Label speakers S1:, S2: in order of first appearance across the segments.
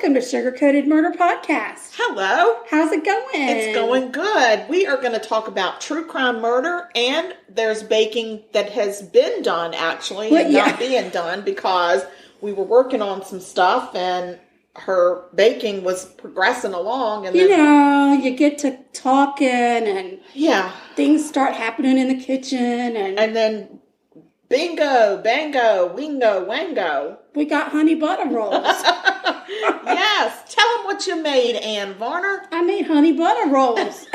S1: welcome to Sugar Coated Murder Podcast.
S2: Hello.
S1: How's it going?
S2: It's going good. We are going to talk about true crime murder, and there's baking that has been done, actually, not being done because we were working on some stuff, and her baking was progressing along. And
S1: you get to talking, and things start happening in the kitchen.
S2: And then bingo, bango, wingo, wango.
S1: We got honey butter rolls.
S2: Yes. Tell them what you made, Ann Varner.
S1: I made honey butter rolls.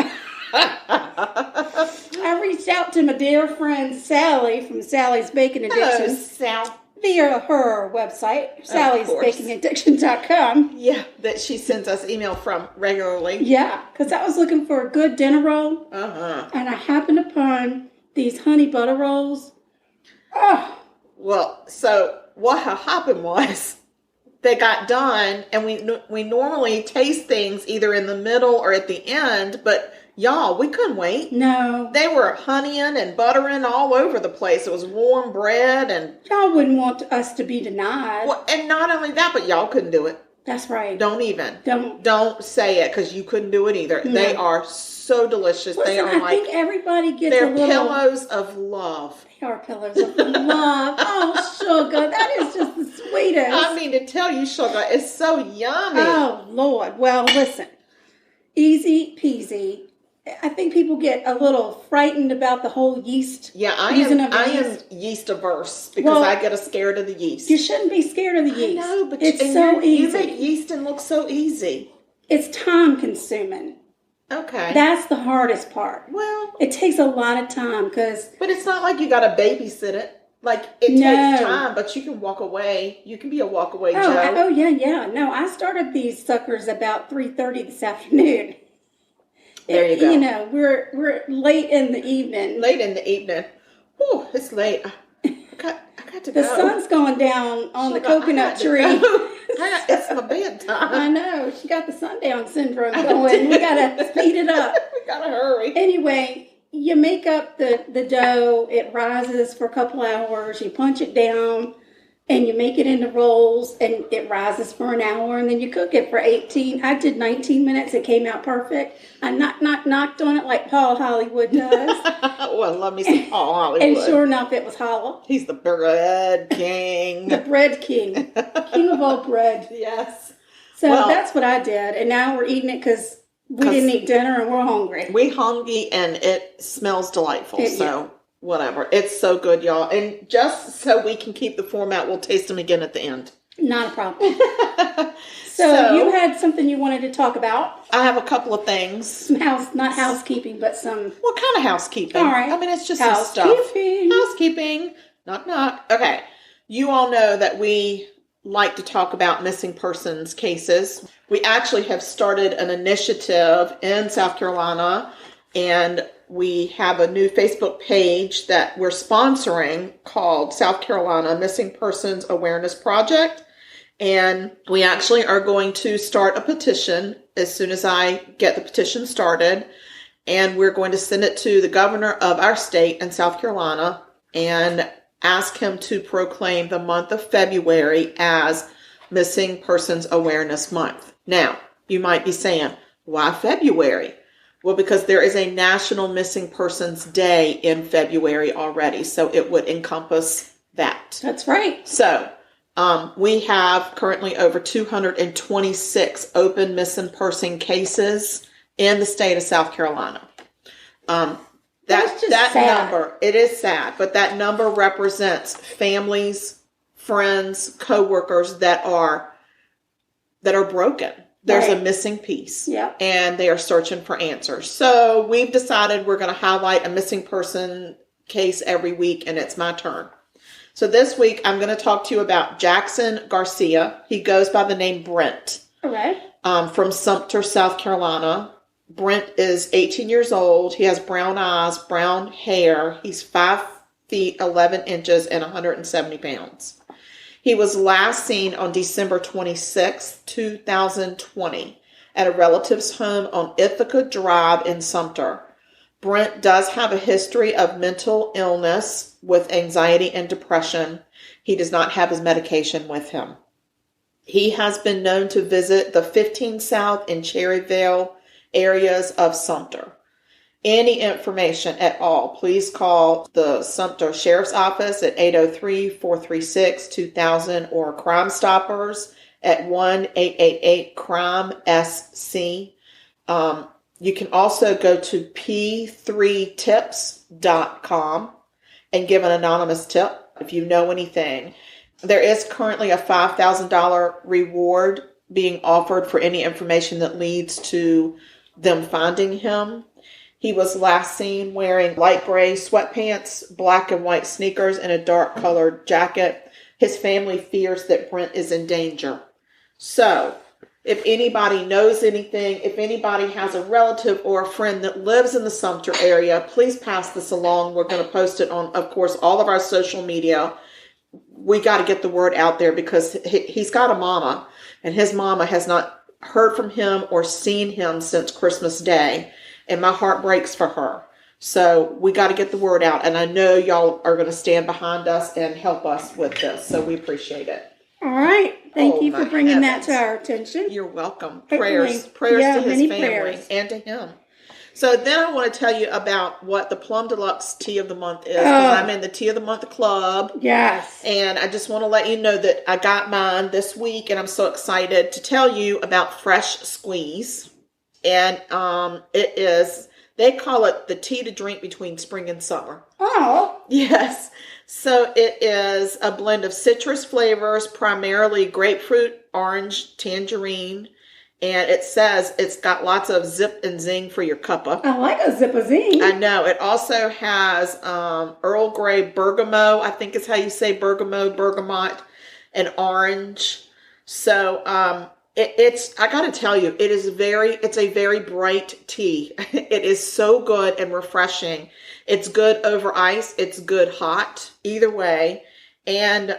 S1: I reached out to my dear friend Sally from Sally's Baking Addiction.
S2: Hello, Sal.
S1: Via her website, sallysbakingaddiction.com.
S2: Yeah, that she sends us email from regularly.
S1: Yeah, because I was looking for a good dinner roll. And I happened upon these honey butter rolls. Oh.
S2: Well, so what happened was they got done, and we normally taste things either in the middle or at the end, but y'all, we couldn't wait.
S1: No.
S2: They were honeying and buttering all over the place. It was warm bread, and
S1: y'all wouldn't want us to be denied.
S2: Well, and not only that, but y'all couldn't do it.
S1: That's right.
S2: Don't say it, because you couldn't do it either. No. They are so delicious.
S1: Listen,
S2: they are
S1: I think everybody gets
S2: they're pillows of love.
S1: They are pillows of love. Oh, sugar, that is just the sweetest.
S2: I mean to tell you, sugar, it's so yummy.
S1: Oh Lord. Well, listen, easy peasy. I think people get a little frightened about the whole yeast.
S2: Yeah, I am yeast averse because I get scared of the yeast.
S1: You shouldn't be scared of the yeast.
S2: I know, but
S1: it's so easy.
S2: You make yeast and look so easy.
S1: It's time consuming.
S2: Okay.
S1: That's the hardest part.
S2: Well,
S1: it takes a lot of time because...
S2: But it's not like you got to babysit it. Like, it takes time, but you can walk away. You can be a walk-away Joe.
S1: Oh, yeah. No, I started these suckers about 3:30 this afternoon.
S2: There you go.
S1: You know, we're late in the evening.
S2: Ooh, it's late. I got to go.
S1: The sun's going down on the coconut tree.
S2: It's my bedtime.
S1: I know. She got the sundown syndrome going. We got to speed it up.
S2: We got to hurry.
S1: Anyway, you make up the dough. It rises for a couple hours. You punch it down, and you make it into rolls, and it rises for an hour, and then you cook it for 18. I did 19 minutes. It came out perfect. I knocked on it like Paul Hollywood does.
S2: Well, love me some Paul Hollywood.
S1: And sure enough, it was hollow.
S2: He's the bread king.
S1: The bread king. King of all bread.
S2: Yes.
S1: So that's what I did, and now we're eating it because we didn't eat dinner, and we're hungry.
S2: We hungry, and it smells delightful, whatever. It's so good, y'all. And just so we can keep the format, we'll taste them again at the end.
S1: Not a problem. So you had something you wanted to talk about.
S2: I have a couple of things.
S1: Not housekeeping, but some...
S2: What kind of housekeeping?
S1: All right.
S2: I mean, it's just some stuff. Housekeeping. Knock, knock. Okay. You all know that we like to talk about missing persons cases. We actually have started an initiative in South Carolina, and we have a new Facebook page that we're sponsoring called South Carolina Missing Persons Awareness Project. And we actually are going to start a petition as soon as I get the petition started. And we're going to send it to the governor of our state in South Carolina and ask him to proclaim the month of February as Missing Persons Awareness Month. Now, you might be saying, why February? Well, because there is a National Missing Persons Day in February already, so it would encompass that.
S1: That's right.
S2: So, we have currently over 226 open missing person cases in the state of South Carolina. That number, it is sad, but that number represents families, friends, coworkers that are broken. There's a missing piece, and they are searching for answers. So we've decided we're going to highlight a missing person case every week, and it's my turn. So this week, I'm going to talk to you about Jackson Garcia. He goes by the name Brent.
S1: All right.
S2: From Sumter, South Carolina. Brent is 18 years old. He has brown eyes, brown hair. He's 5 feet, 11 inches, and 170 pounds. He was last seen on December 26, 2020, at a relative's home on Ithaca Drive in Sumter. Brent does have a history of mental illness with anxiety and depression. He does not have his medication with him. He has been known to visit the 15 South and Cherryvale areas of Sumter. Any information at all, please call the Sumter Sheriff's Office at 803-436-2000 or Crime Stoppers at 1-888-CRIME-SC. You can also go to p3tips.com and give an anonymous tip if you know anything. There is currently a $5,000 reward being offered for any information that leads to them finding him. He was last seen wearing light gray sweatpants, black and white sneakers, and a dark colored jacket. His family fears that Brent is in danger. So, if anybody knows anything, if anybody has a relative or a friend that lives in the Sumter area, please pass this along. We're going to post it on, of course, all of our social media. We got to get the word out there because he's got a mama, and his mama has not heard from him or seen him since Christmas Day, and my heart breaks for her. So we got to get the word out, and I know y'all are going to stand behind us and help us with this, so we appreciate it.
S1: All right. Thank you for bringing that to our attention.
S2: You're welcome. Prayers to his family and to him. So then I want to tell you about what the Plum Deluxe Tea of the Month is. I'm in the Tea of the Month Club.
S1: Yes.
S2: And I just want to let you know that I got mine this week, and I'm so excited to tell you about Fresh Squeeze. And it is, they call it the tea to drink between spring and summer.
S1: Oh.
S2: Yes. So it is a blend of citrus flavors, primarily grapefruit, orange, tangerine. And it says it's got lots of zip and zing for your cuppa.
S1: I like a zip and zing.
S2: I know. It also has Earl Grey bergamot. I think is how you say bergamot, and orange. So it's I got to tell you, it's a very bright tea. It is so good and refreshing. It's good over ice. It's good hot. Either way. And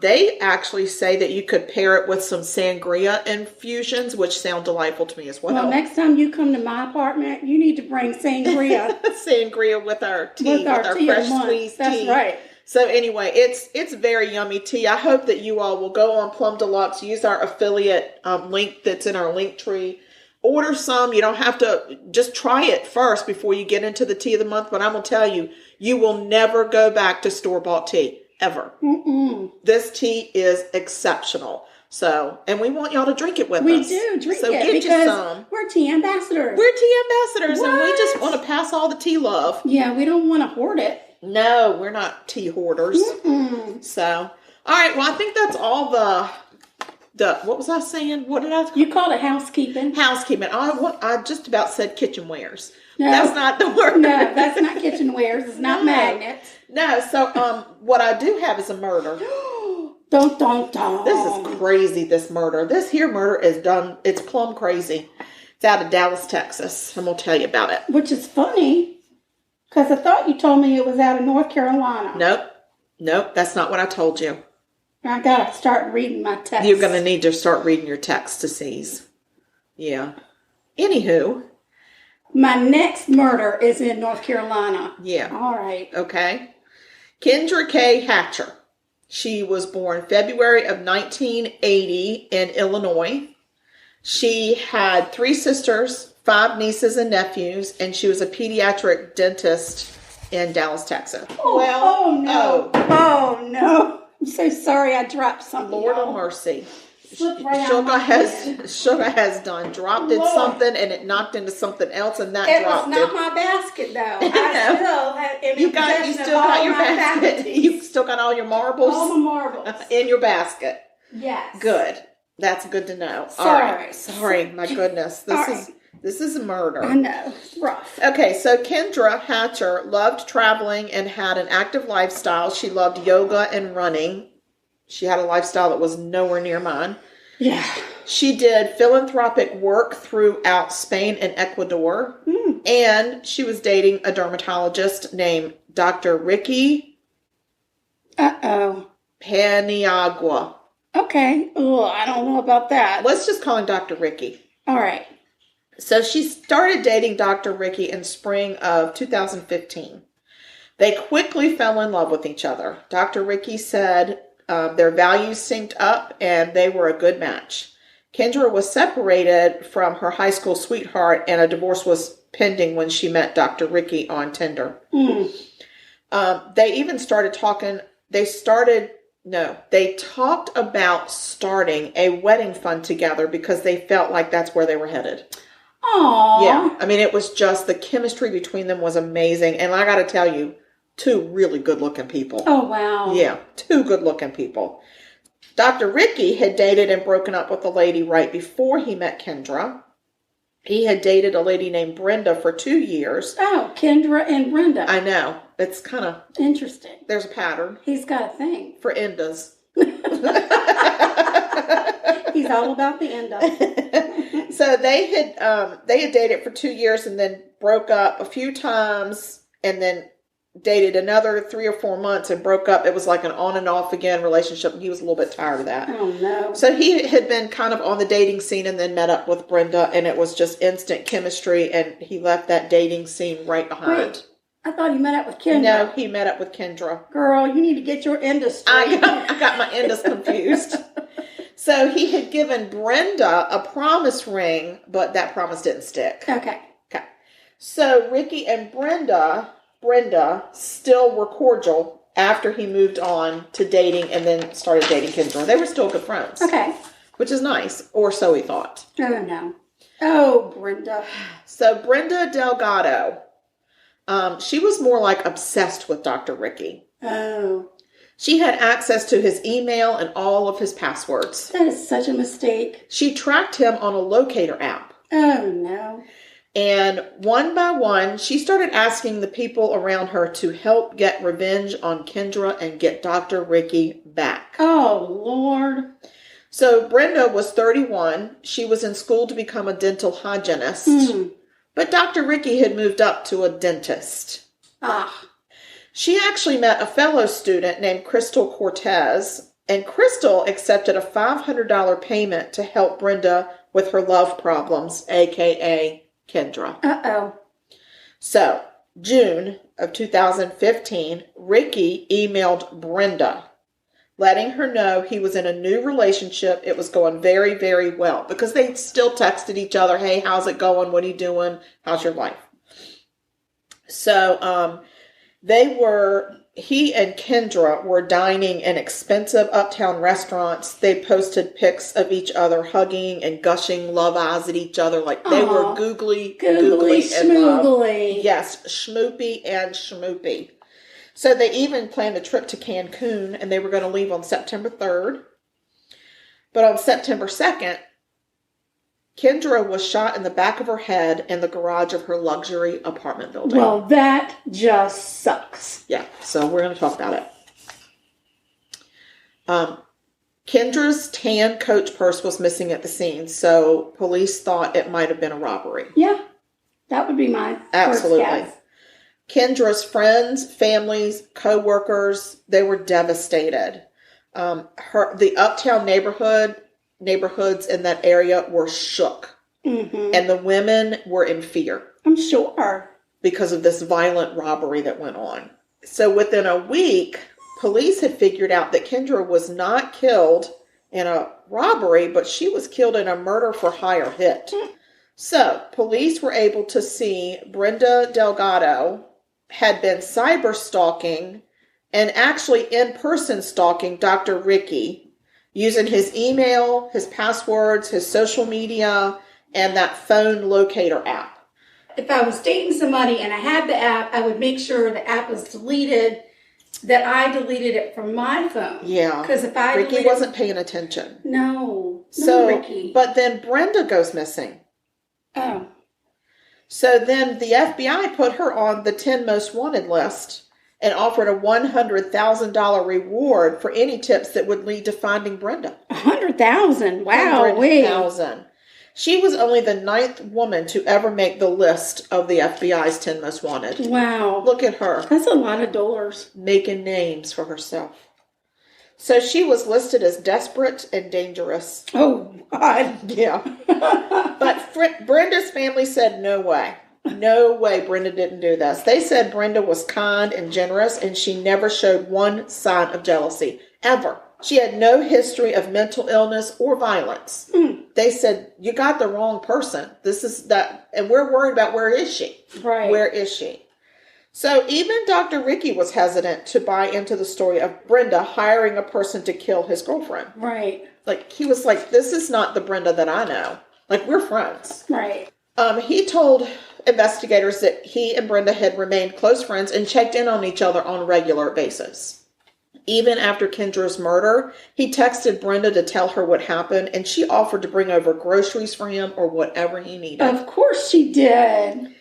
S2: they actually say that you could pair it with some sangria infusions, which sound delightful to me as well.
S1: Well, next time you come to my apartment, you need to bring sangria.
S2: Sangria with our tea, with our fresh squeezed tea.
S1: That's right.
S2: So anyway, it's very yummy tea. I hope that you all will go on Plum Deluxe, use our affiliate link that's in our link tree. Order some. You don't have to, just try it first before you get into the tea of the month. But I'm going to tell you, you will never go back to store-bought tea. Ever. Mm-mm. This tea is exceptional. So, and we want y'all to drink it with us.
S1: We do drink
S2: so
S1: it
S2: get
S1: because
S2: you some.
S1: We're tea ambassadors.
S2: We're tea ambassadors,
S1: what?
S2: And we just want to pass all the tea love.
S1: Yeah, we don't want to hoard it.
S2: No, we're not tea hoarders. Mm-mm. So, all right. Well, I think that's all the what was I saying? What did I?
S1: You called it housekeeping.
S2: Housekeeping. I just about said kitchenwares.
S1: No,
S2: that's not the word.
S1: No, that's not kitchenwares. It's not magnets.
S2: No. So, what I do have is a murder.
S1: Dun, dun, dun.
S2: This is crazy. This murder. This here murder is done. It's plumb crazy. It's out of Dallas, Texas. I'm gonna tell you about it.
S1: Which is funny, because I thought you told me it was out of North Carolina.
S2: Nope. That's not what I told you.
S1: I gotta start reading my text.
S2: You're gonna need to start reading your text to seize. Yeah. Anywho.
S1: My next murder is in North Carolina.
S2: Yeah.
S1: All right.
S2: Okay. Kendra Hatcher. She was born February of 1980 in Illinois. She had 3 sisters, 5 nieces and nephews, and she was a pediatric dentist in Dallas, Texas.
S1: Oh no. I'm so sorry I dropped something.
S2: Lord of mercy.
S1: Sugar
S2: has done dropped in something and it knocked into something else and that dropped it.
S1: It was not my basket though.
S2: You still got your basket.
S1: Faculties.
S2: You still got all your marbles.
S1: All the marbles
S2: in your basket.
S1: Yes.
S2: Good. That's good to know.
S1: Sorry.
S2: All right. Sorry. My goodness. This is a murder.
S1: I know. It's rough.
S2: Okay, so Kendra Hatcher loved traveling and had an active lifestyle. She loved yoga and running. She had a lifestyle that was nowhere near mine.
S1: Yeah.
S2: She did philanthropic work throughout Spain and Ecuador. And she was dating a dermatologist named Dr. Ricky Paniagua.
S1: Okay. Oh, I don't know about that.
S2: Let's just call him Dr. Ricky.
S1: All right.
S2: So she started dating Dr. Ricky in spring of 2015. They quickly fell in love with each other. Dr. Ricky said Their values synced up, and they were a good match. Kendra was separated from her high school sweetheart, and a divorce was pending when she met Dr. Ricky on Tinder. They even started talking. They talked about starting a wedding fund together because they felt like that's where they were headed.
S1: Aww.
S2: Yeah. I mean, it was just the chemistry between them was amazing. And I got to tell you, two really good looking people.
S1: Oh, wow.
S2: Yeah. Two good looking people. Dr. Ricky had dated and broken up with a lady right before he met Kendra. He had dated a lady named Brenda for 2 years.
S1: Oh, Kendra and Brenda.
S2: I know. It's kind of
S1: interesting.
S2: There's a pattern.
S1: He's got a thing.
S2: For endas.
S1: He's all about the enda.
S2: So they had dated for 2 years and then broke up a few times and then dated another 3 or 4 months and broke up. It was like an on and off again relationship, and he was a little bit tired of that.
S1: Oh, no.
S2: So he had been kind of on the dating scene and then met up with Brenda, and it was just instant chemistry, and he left that dating scene right behind.
S1: Wait, I thought he met up with Kendra.
S2: No, he met up with Kendra.
S1: Girl, you need to get your endas straight.
S2: I got my endas confused. So he had given Brenda a promise ring, but that promise didn't stick.
S1: Okay.
S2: So Ricky and Brenda still were cordial after he moved on to dating and then started dating Kendra. They were still good friends.
S1: Okay.
S2: Which is nice, or so he thought.
S1: Oh, no. Oh, Brenda.
S2: So Brenda Delgado, she was more like obsessed with Dr. Ricky.
S1: Oh.
S2: She had access to his email and all of his passwords.
S1: That is such a mistake.
S2: She tracked him on a locator app.
S1: Oh, no.
S2: And one by one, she started asking the people around her to help get revenge on Kendra and get Dr. Ricky back.
S1: Oh, Lord.
S2: So Brenda was 31. She was in school to become a dental hygienist. But Dr. Ricky had moved up to a dentist. She actually met a fellow student named Crystal Cortez, and Crystal accepted a $500 payment to help Brenda with her love problems, a.k.a. Kendra.
S1: Uh-oh.
S2: So, June of 2015, Ricky emailed Brenda, letting her know he was in a new relationship. It was going very, very well because they still texted each other, hey, how's it going? What are you doing? How's your life? So, he and Kendra were dining in expensive uptown restaurants. They posted pics of each other hugging and gushing love eyes at each other like they were googly
S1: schmoogly.
S2: Yes, schmoopy and schmoopy. So they even planned a trip to Cancun, and they were going to leave on September 3rd. But on September 2nd, Kendra was shot in the back of her head in the garage of her luxury apartment building.
S1: Well, that just sucks.
S2: Yeah, so we're going to talk about it. Kendra's tan Coach purse was missing at the scene, so police thought it might have been a robbery.
S1: Yeah, that would be my
S2: Absolutely.
S1: first guess.
S2: Kendra's friends, families, co-workers, they were devastated. The uptown neighborhoods in that area were shook. And the women were in fear.
S1: I'm sure.
S2: Because of this violent robbery that went on. So within a week, police had figured out that Kendra was not killed in a robbery, but she was killed in a murder for hire hit. So police were able to see Brenda Delgado had been cyber stalking and actually in-person stalking Dr. Ricky using his email, his passwords, his social media, and that phone locator app.
S1: If I was dating somebody and I had the app, I would make sure the app was deleted, that I deleted it from my phone.
S2: Yeah.
S1: Because if I
S2: Ricky wasn't paying attention.
S1: No, Ricky.
S2: But then Brenda goes missing.
S1: Oh.
S2: So then the FBI put her on the 10 most wanted list and offered a $100,000 reward for any tips that would lead to finding Brenda.
S1: $100,000? Wow.
S2: $100,000. She was only the 9th woman to ever make the list of the FBI's 10 most wanted.
S1: Wow.
S2: Look at her.
S1: That's a lot of dollars.
S2: Making names for herself. So she was listed as desperate and dangerous.
S1: Oh, God.
S2: Yeah. But Brenda's family said, no way. No way Brenda didn't do this. They said Brenda was kind and generous, and she never showed one sign of jealousy. Ever. She had no history of mental illness or violence. They said, you got the wrong person. This is that, and we're worried about where is she?
S1: Right.
S2: Where is she? So even Dr. Ricky was hesitant to buy into the story of Brenda hiring a person to kill his girlfriend.
S1: Right.
S2: Like, he was like, this is not the Brenda that I know. Like, we're friends.
S1: Right.
S2: He told investigators that he and Brenda had remained close friends and checked in on each other on a regular basis. Even after Kendra's murder, he texted Brenda to tell her what happened, and she offered to bring over groceries for him or whatever he needed.
S1: Of course she did.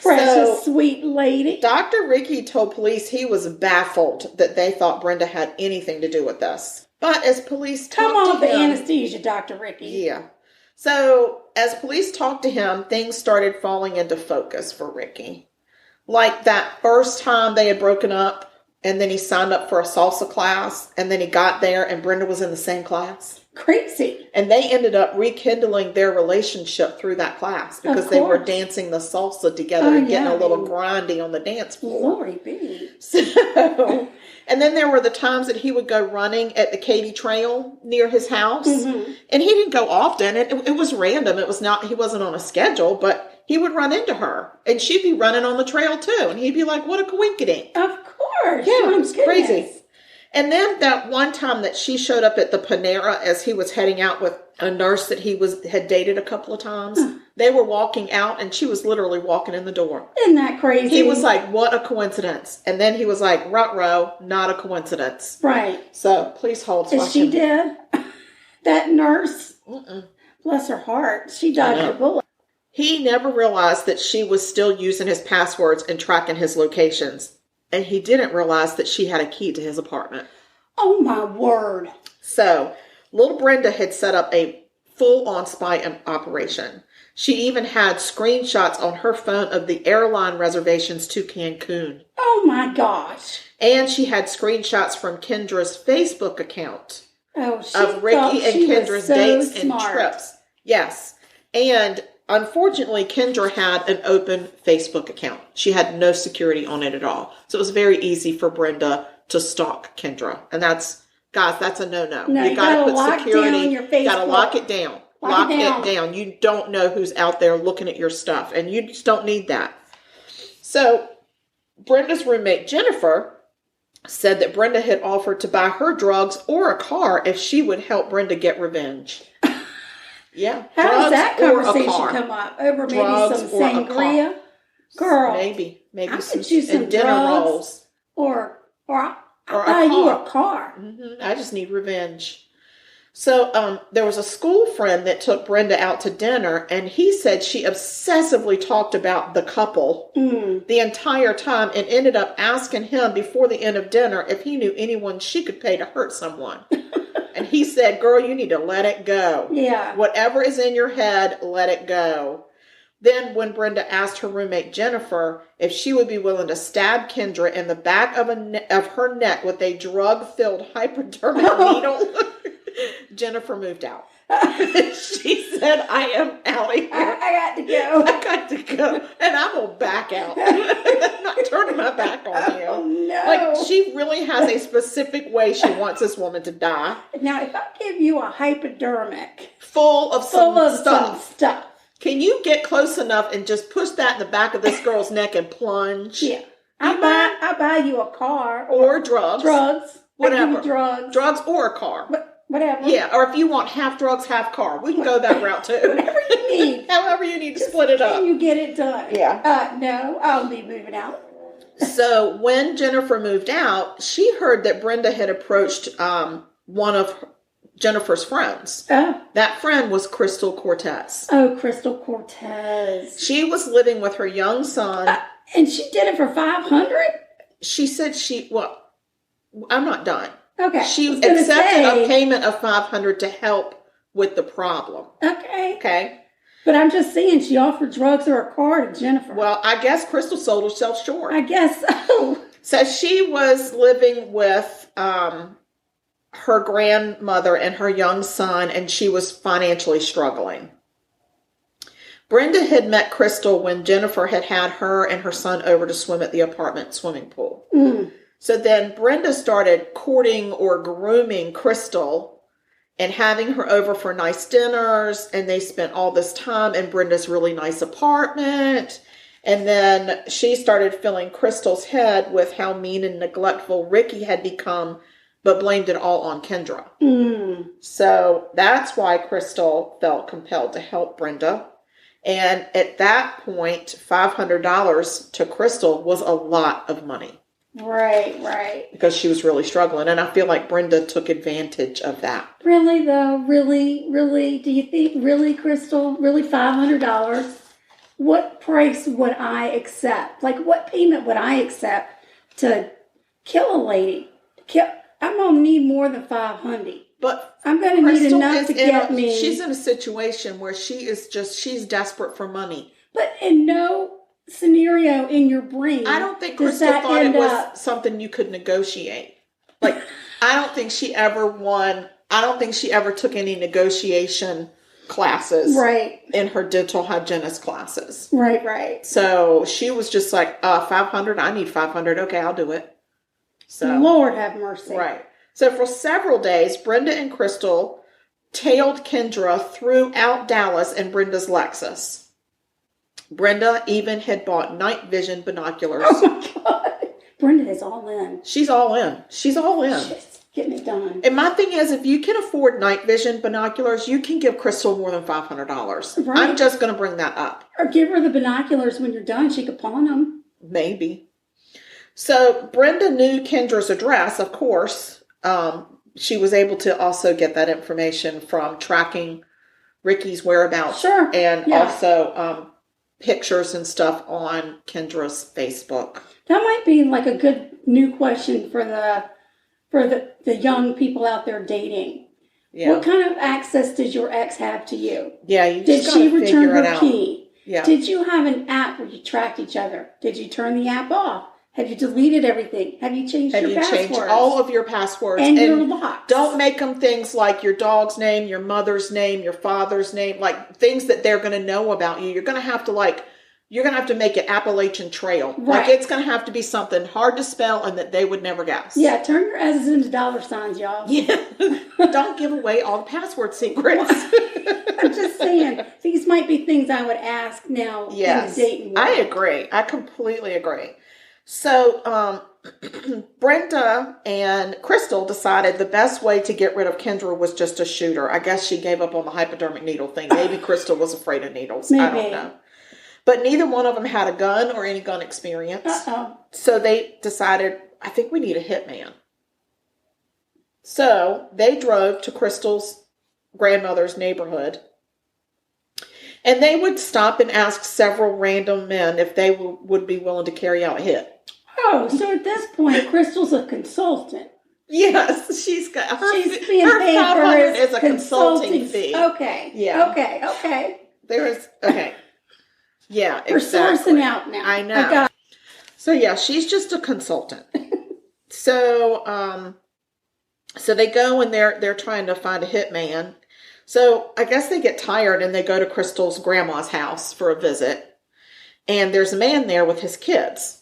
S1: Precious, sweet lady.
S2: Dr. Ricky told police he was baffled that they thought Brenda had anything to do with this. But as police
S1: Come
S2: talked
S1: on,
S2: to
S1: the
S2: him...
S1: anesthesia, Dr. Ricky.
S2: Yeah. So, as police talked to him, things started falling into focus for Ricky. Like that first time they had broken up, and then he signed up for a salsa class, and then he got there, and Brenda was in the same class.
S1: Crazy.
S2: And they ended up rekindling their relationship through that class because they were dancing the salsa together and getting a little grindy on the dance floor.
S1: Glory be.
S2: So, and then there were the times that he would go running at the Katy Trail near his house. Mm-hmm. And he didn't go often. It was random. It was not, he wasn't on a schedule, but he would run into her. And she'd be running on the trail too. And he'd be like, what a coinkydink.
S1: Of course.
S2: Yeah, it was crazy. And then that one time that she showed up at the Panera as he was heading out with a nurse that he had dated a couple of times. They were walking out and she was literally walking in the door.
S1: Isn't that crazy?
S2: He was like, what a coincidence. And then he was like, ruh-roh, not a coincidence.
S1: Right.
S2: So please hold.
S1: Is she dead? That nurse? Bless her heart. She dodged a bullet.
S2: He never realized that she was still using his passwords and tracking his locations. And he didn't realize that she had a key to his apartment.
S1: Oh, my word.
S2: So, little Brenda had set up a full-on spy operation. She even had screenshots on her phone of the airline reservations to Cancun.
S1: Oh, my gosh.
S2: And she had screenshots from Kendra's Facebook account
S1: of
S2: Ricky and Kendra's dates and trips. Yes. And unfortunately, Kendra had an open Facebook account. She had no security on it at all. So it was very easy for Brenda to stalk Kendra. And that's a no-no.
S1: No,
S2: you got to put security.
S1: You got
S2: to lock it down. Lock it down. You don't know who's out there looking at your stuff. And you just don't need that. So Brenda's roommate, Jennifer, said that Brenda had offered to buy her drugs or a car if she would help Brenda get revenge. Yeah.
S1: How does that conversation come up? Over maybe some sangria? Girl.
S2: Maybe
S1: some
S2: dinner rolls.
S1: Or I'll buy you a car.
S2: Mm-hmm. I just need revenge. So there was a school friend that took Brenda out to dinner, and he said she obsessively talked about the couple the entire time and ended up asking him before the end of dinner if he knew anyone she could pay to hurt someone. And he said, girl, you need to let it go.
S1: Yeah.
S2: Whatever is in your head, let it go. Then when Brenda asked her roommate, Jennifer, if she would be willing to stab Kendra in the back of her neck with a drug-filled hypodermic needle, Jennifer moved out. She said, I am out of here. I got to go. And I'm going to back out. I'm not turning my back on you.
S1: Oh, no.
S2: Like, she really has a specific way she wants this woman to die.
S1: Now, if I give you a hypodermic
S2: full of some
S1: stuff.
S2: Can you get close enough and just push that in the back of this girl's neck and plunge?
S1: Yeah. I'll buy you a car.
S2: Or drugs. Whatever.
S1: Drugs
S2: or a car.
S1: Whatever.
S2: Yeah, or if you want half drugs, half car. We can go that route too.
S1: Whatever you need.
S2: However you need to split it up.
S1: Can you get it done?
S2: Yeah.
S1: No, I'll be moving out.
S2: So when Jennifer moved out, she heard that Brenda had approached one of Jennifer's friends.
S1: Oh.
S2: That friend was Crystal Cortez.
S1: Oh, Crystal Cortez.
S2: She was living with her young son.
S1: And she did it for $500?
S2: She said I'm not done.
S1: Okay.
S2: She accepted a payment of $500 to help with the problem. Okay.
S1: But I'm just saying she offered drugs or a car to Jennifer.
S2: Well, I guess Crystal sold herself short.
S1: I guess so.
S2: So she was living with her grandmother and her young son, and she was financially struggling. Brenda had met Crystal when Jennifer had her and her son over to swim at the apartment swimming pool. So then Brenda started courting or grooming Crystal and having her over for nice dinners. And they spent all this time in Brenda's really nice apartment. And then she started filling Crystal's head with how mean and neglectful Ricky had become, but blamed it all on Kendra. So that's why Crystal felt compelled to help Brenda. And at that point, $500 to Crystal was a lot of money.
S1: Right.
S2: Because she was really struggling. And I feel like Brenda took advantage of that.
S1: Really, though? Really? Do you think, really, Crystal? Really, $500? What price would I accept? Like, what payment would I accept to kill a lady? I'm going to need more than $500.
S2: But
S1: I'm going to need enough to get me.
S2: She's in a situation where she's desperate for money.
S1: But in no scenario in your brain,
S2: I don't think Crystal thought it was something you could negotiate. Like, I don't think she ever took any negotiation classes in her dental hygienist classes.
S1: Right.
S2: So she was just like, 500, I need 500. Okay, I'll do it. So
S1: Lord have mercy.
S2: Right. So for several days, Brenda and Crystal tailed Kendra throughout Dallas in Brenda's Lexus. Brenda even had bought night vision binoculars.
S1: Oh my God. Brenda is all in.
S2: She's all in. She's
S1: getting it done.
S2: And my thing is, if you can afford night vision binoculars, you can give Crystal more than $500. Right. I'm just going to bring that up.
S1: Or give her the binoculars when you're done. She could pawn them.
S2: Maybe. So Brenda knew Kendra's address, of course. She was able to also get that information from tracking Ricky's whereabouts.
S1: Sure.
S2: And also pictures and stuff on Kendra's Facebook.
S1: That might be like a good new question for the young people out there dating. Yeah. What kind of access did your ex have to you?
S2: Yeah, you
S1: did
S2: just
S1: she return her key?
S2: Yeah.
S1: Did you have an app where you tracked each other? Did you turn the app off? Have you deleted everything? Have you changed your passwords?
S2: Changed all of your passwords?
S1: And your locks.
S2: Don't make them things like your dog's name, your mother's name, your father's name, like things that they're going to know about you. You're going to have to make it Appalachian Trail.
S1: Right.
S2: Like it's going to have to be something hard to spell and that they would never guess.
S1: Yeah, turn your S's into dollar signs, y'all.
S2: Yeah. Don't give away all the password secrets.
S1: I'm just saying, these might be things I would ask now in the dating world.
S2: I agree. I completely agree. So, Brenda and Crystal decided the best way to get rid of Kendra was just to shoot her. I guess she gave up on the hypodermic needle thing. Maybe Crystal was afraid of needles.
S1: Maybe.
S2: I don't know. But neither one of them had a gun or any gun experience.
S1: Uh-oh.
S2: So they decided, I think we need a hitman. So they drove to Crystal's grandmother's neighborhood. And they would stop and ask several random men if they would be willing to carry out a hit.
S1: Oh, so at this point, Crystal's a consultant.
S2: Yes, she's got
S1: she's being paid for
S2: is a consulting fee.
S1: Okay.
S2: Yeah.
S1: Okay.
S2: Okay. Yeah,
S1: We're
S2: exactly.
S1: sourcing out now.
S2: I know. So yeah, she's just a consultant. So they go and they're trying to find a hitman. So I guess they get tired and they go to Crystal's grandma's house for a visit. And there's a man there with his kids.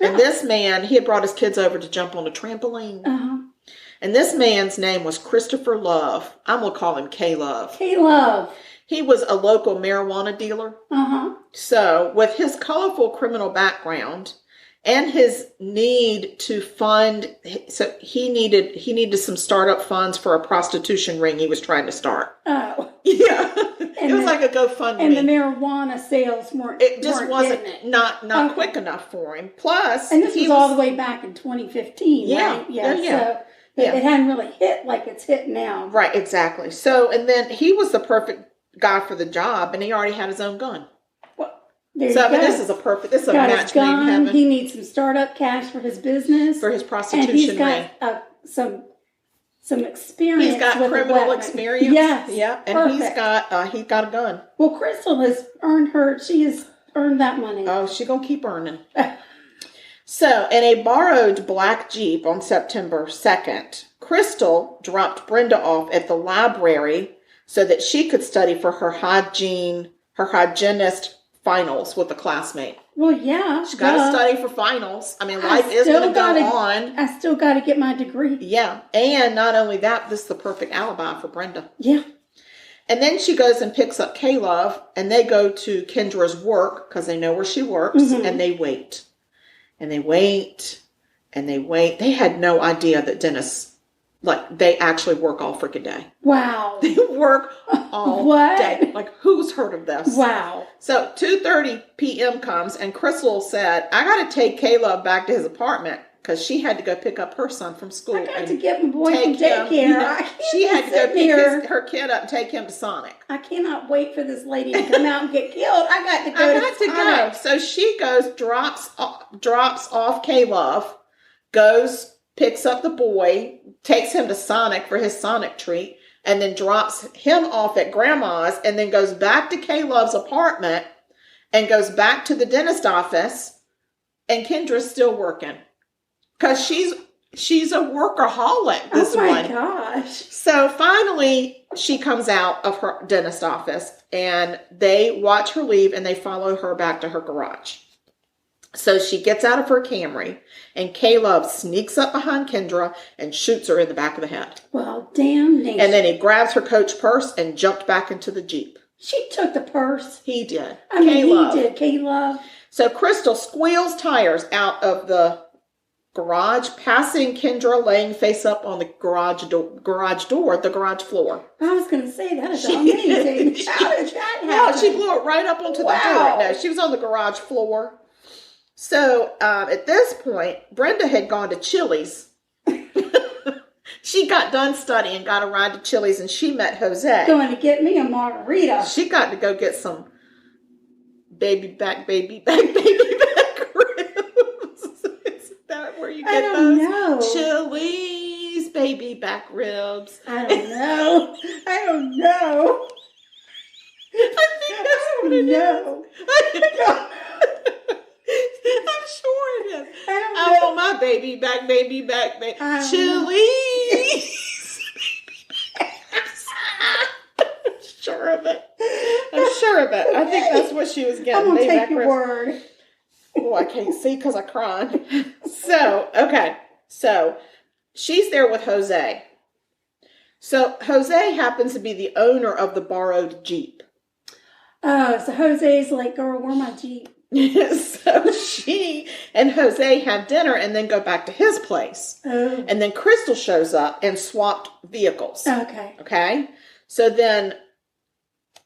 S2: And this man, he had brought his kids over to jump on a trampoline.
S1: Uh-huh.
S2: And this man's name was Christopher Love. I'm going to call him K-Love.
S1: K-Love.
S2: He was a local marijuana dealer.
S1: Uh-huh.
S2: So with his colorful criminal background and his need to fund, so he needed some startup funds for a prostitution ring he was trying to start.
S1: Oh.
S2: Yeah. It was like a GoFundMe.
S1: And the marijuana sales weren't.
S2: It just wasn't not quick enough for him. Plus,
S1: and this was all the way back in 2015,
S2: yeah,
S1: right? Yeah. So it hadn't really hit like it's hit now.
S2: Right, exactly. So, and then he was the perfect guy for the job, and he already had his own gun.
S1: Well, there you
S2: go.
S1: This
S2: is a match made in heaven.
S1: He needs some startup cash for his business,
S2: for his prostitution,
S1: and he's got some experience.
S2: He's got criminal experience.
S1: Yes.
S2: Yeah. And
S1: perfect.
S2: he's got a gun.
S1: Well, Crystal has earned that money.
S2: Oh, she's going to keep earning. So, in a borrowed black Jeep on September 2nd, Crystal dropped Brenda off at the library so that she could study for her hygienist finals with a classmate.
S1: Well, yeah.
S2: She's got to study for finals. I mean, life is going to go on.
S1: I still got to get my degree.
S2: Yeah. And not only that, this is the perfect alibi for Brenda.
S1: Yeah.
S2: And then she goes and picks up Caleb, and they go to Kendra's work because they know where she works, and they wait. And they wait, and they wait. They had no idea that dentists, like, they actually work all freaking day.
S1: Wow.
S2: They work all day. Like, who's heard of this?
S1: Wow.
S2: So 2:30 p.m. comes, and Crystal said, I got to take Caleb back to his apartment because she had to go pick up her son from school.
S1: I got to get my boy from daycare.
S2: She had to go pick her kid up and take him to Sonic.
S1: I cannot wait for this lady to come out and get killed. I got to go to Sonic.
S2: So she goes, drops off Caleb, goes, picks up the boy, takes him to Sonic for his Sonic treat, and then drops him off at Grandma's, and then goes back to Caleb's apartment and goes back to the dentist office, and Kendra's still working. Because she's a workaholic, this one.
S1: Oh, my gosh.
S2: So finally, she comes out of her dentist office, and they watch her leave, and they follow her back to her garage. So she gets out of her Camry, and Caleb sneaks up behind Kendra and shoots her in the back of the head.
S1: Well, damn.
S2: And then he grabs her Coach purse and jumped back into the Jeep.
S1: She took the purse.
S2: He did.
S1: He did. Caleb.
S2: So Crystal squeals tires out of the garage, passing Kendra laying face up on the garage door, the garage floor.
S1: I was going to say, that is amazing. How did that happen?
S2: No, she blew it right up onto the door. No, she was on the garage floor. So at this point, Brenda had gone to Chili's. She got done studying, got a ride to Chili's, and she met Jose.
S1: Going to get me a margarita.
S2: She got to go get some baby back ribs. Is that where you get those?
S1: I don't know.
S2: Chili's baby back ribs.
S1: I don't know. I don't know.
S2: I think that's what it is. I'm sure it is. I want my baby back. Chili's. I'm sure of it. I think that's what she was getting.
S1: I'm going to take your word.
S2: Oh, I can't see because I cried. So, okay. So, she's there with Jose. So, Jose happens to be the owner of the borrowed Jeep.
S1: Oh, so Jose's like, girl, where my Jeep?
S2: So she and Jose have dinner and then go back to his place.
S1: Oh.
S2: And then Crystal shows up and swapped vehicles. Okay. So then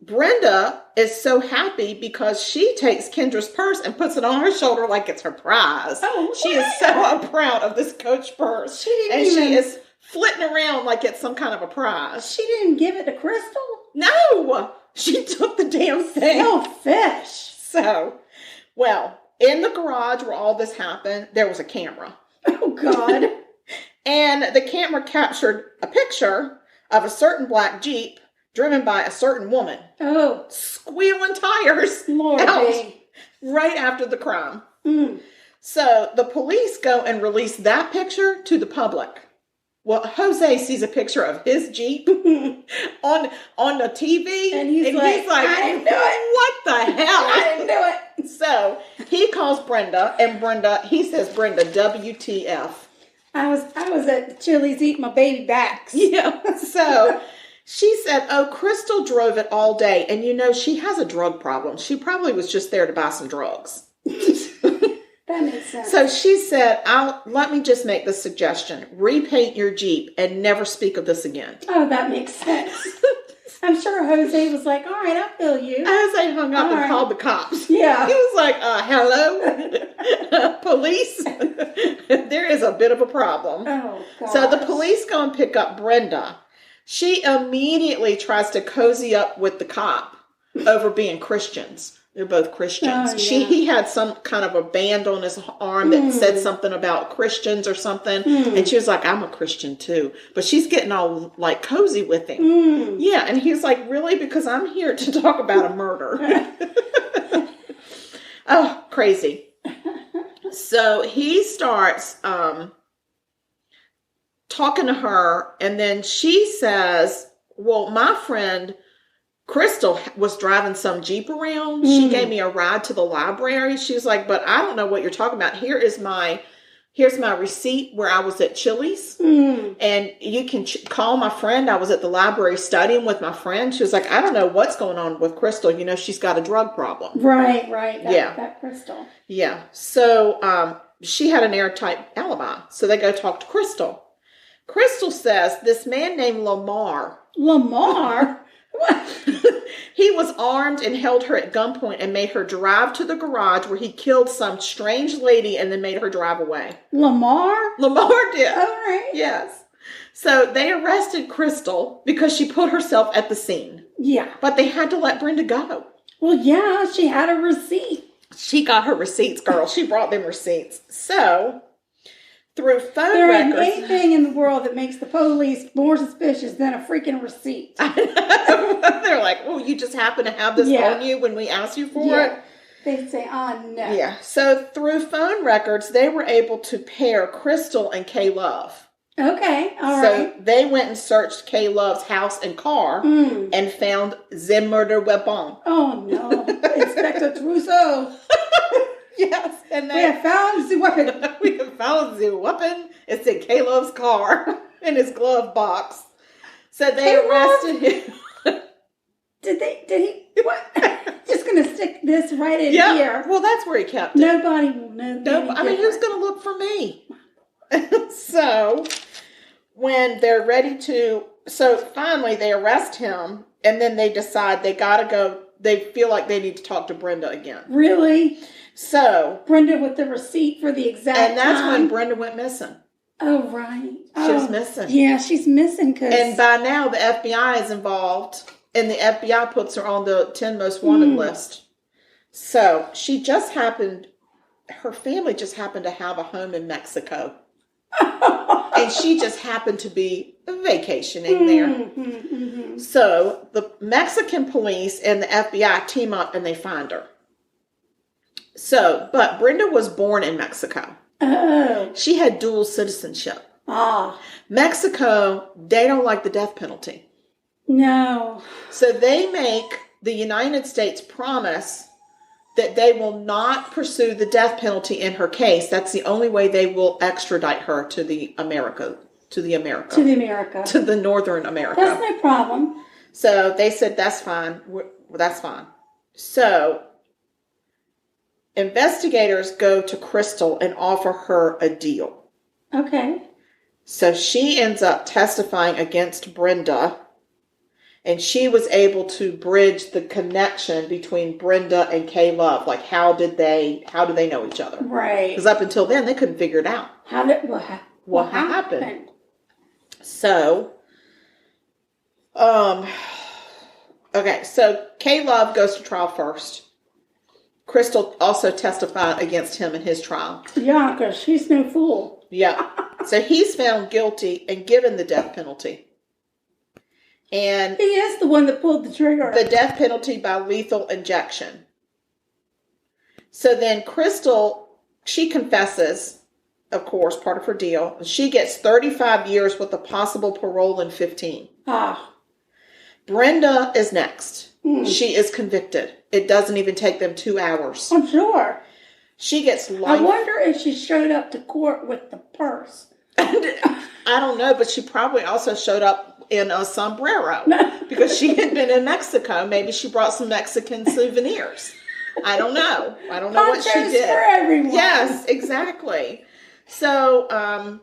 S2: Brenda is so happy because she takes Kendra's purse and puts it on her shoulder like it's her prize.
S1: Oh,
S2: she is so proud of this Coach purse. She is flitting around like it's some kind of a prize.
S1: She didn't give it to Crystal?
S2: No. She took the damn thing.
S1: Selfish.
S2: So, well, in the garage where all this happened, there was a camera.
S1: Oh, God.
S2: And the camera captured a picture of a certain black Jeep driven by a certain woman.
S1: Oh.
S2: Squealing tires out right after the crime.
S1: Mm.
S2: So the police go and release that picture to the public. Well, Jose sees a picture of his Jeep on the TV.
S1: And he's like, I didn't do it.
S2: What the hell?
S1: I didn't do it.
S2: So he calls Brenda, and he says, Brenda, WTF.
S1: I was at Chili's eating my baby backs.
S2: Yeah. So she said, oh, Crystal drove it all day. And she has a drug problem. She probably was just there to buy some drugs.
S1: That makes sense.
S2: So she said, let me just make this suggestion. Repaint your Jeep and never speak of this again.
S1: Oh, that makes sense. I'm sure Jose was like, all right, I feel you.
S2: Jose hung up and called the cops.
S1: Yeah.
S2: He was like, hello, police. There is a bit of a problem.
S1: Oh, God.
S2: So the police go and pick up Brenda. She immediately tries to cozy up with the cop over being Christians. They're both Christians.
S1: Oh, yeah.
S2: He had some kind of a band on his arm that said something about Christians or something. And she was like, I'm a Christian too. But she's getting all like cozy with him. Yeah. And he's like, really? Because I'm here to talk about a murder. Oh, crazy. So he starts talking to her. And then she says, well, my friend Crystal was driving some Jeep around. She gave me a ride to the library. She was like, but I don't know what you're talking about. Here's my receipt where I was at Chili's. And you can call my friend. I was at the library studying with my friend. She was like, I don't know what's going on with Crystal. You know, she's got a drug problem.
S1: Right. That Crystal.
S2: Yeah. So she had an airtight alibi. So they go talk to Crystal. Crystal says this man named Lamar.
S1: Lamar? What?
S2: He was armed and held her at gunpoint and made her drive to the garage where he killed some strange lady and then made her drive away.
S1: Lamar?
S2: Lamar did.
S1: All right.
S2: Yes. So they arrested Crystal because she put herself at the scene.
S1: Yeah.
S2: But they had to let Brenda go.
S1: Well, yeah, she had a receipt.
S2: She got her receipts, girl. She brought them receipts. So through phone
S1: there
S2: records.
S1: ain't anything in the world that makes the police more suspicious than a freaking receipt.
S2: They're like, oh, you just happen to have this on you when we asked you for it?
S1: They'd say, oh, no.
S2: Yeah. So through phone records, they were able to pair Crystal and K Love.
S1: Okay. All right.
S2: So they went and searched K Love's house and car and found the murder weapon.
S1: Oh, no. Inspector Trousseau.
S2: Yes. And
S1: We have found the weapon.
S2: We have found the weapon. It's in K Love's car in his glove box. So they arrested him.
S1: Did he, what? Just going to stick this right in here.
S2: Well, that's where he kept it.
S1: Nobody will know.
S2: No, I mean, who's going to look for me? So when they're ready to, so finally they arrest him and then they decide they got to go. They feel like they need to talk to Brenda again.
S1: Really?
S2: So
S1: Brenda with the receipt for the exact
S2: and that's
S1: time.
S2: when Brenda went missing.
S1: Oh, right.
S2: She's missing.
S1: Yeah, she's missing.
S2: And by now the FBI is involved and the FBI puts her on the 10 most wanted list. So she just happened, her family just happened to have a home in Mexico. And she just happened to be vacationing there. So the Mexican police and the FBI team up and they find her. So, but Brenda was born in Mexico.
S1: Oh.
S2: She had dual citizenship.
S1: Ah.
S2: Mexico, they don't like the death penalty.
S1: No.
S2: So they make the United States promise that they will not pursue the death penalty in her case. That's the only way they will extradite her to the America. To the Northern America.
S1: That's no problem.
S2: So they said, that's fine. That's fine. So investigators go to Crystal and offer her a deal.
S1: Okay.
S2: So she ends up testifying against Brenda. And she was able to bridge the connection between Brenda and K Love. Like, how did they know each other?
S1: Right.
S2: Because up until then, they couldn't figure it out.
S1: What happened?
S2: So, okay. So K Love goes to trial first. Crystal also testified against him in his trial.
S1: Yeah, because she's no fool.
S2: Yeah. So he's found guilty and given the death penalty. And
S1: he is the one that pulled the trigger.
S2: The death penalty by lethal injection. So then Crystal, she confesses, of course, part of her deal. She gets 35 years with a possible parole in 15.
S1: Ah.
S2: Brenda is next. She is convicted. It doesn't even take them 2 hours.
S1: I'm sure.
S2: She gets life.
S1: I wonder if she showed up to court with the purse.
S2: I don't know, but she probably also showed up in a sombrero because she had been in Mexico. Maybe she brought some Mexican souvenirs. I don't know. I don't know what she did.
S1: For everyone.
S2: Yes, exactly. So,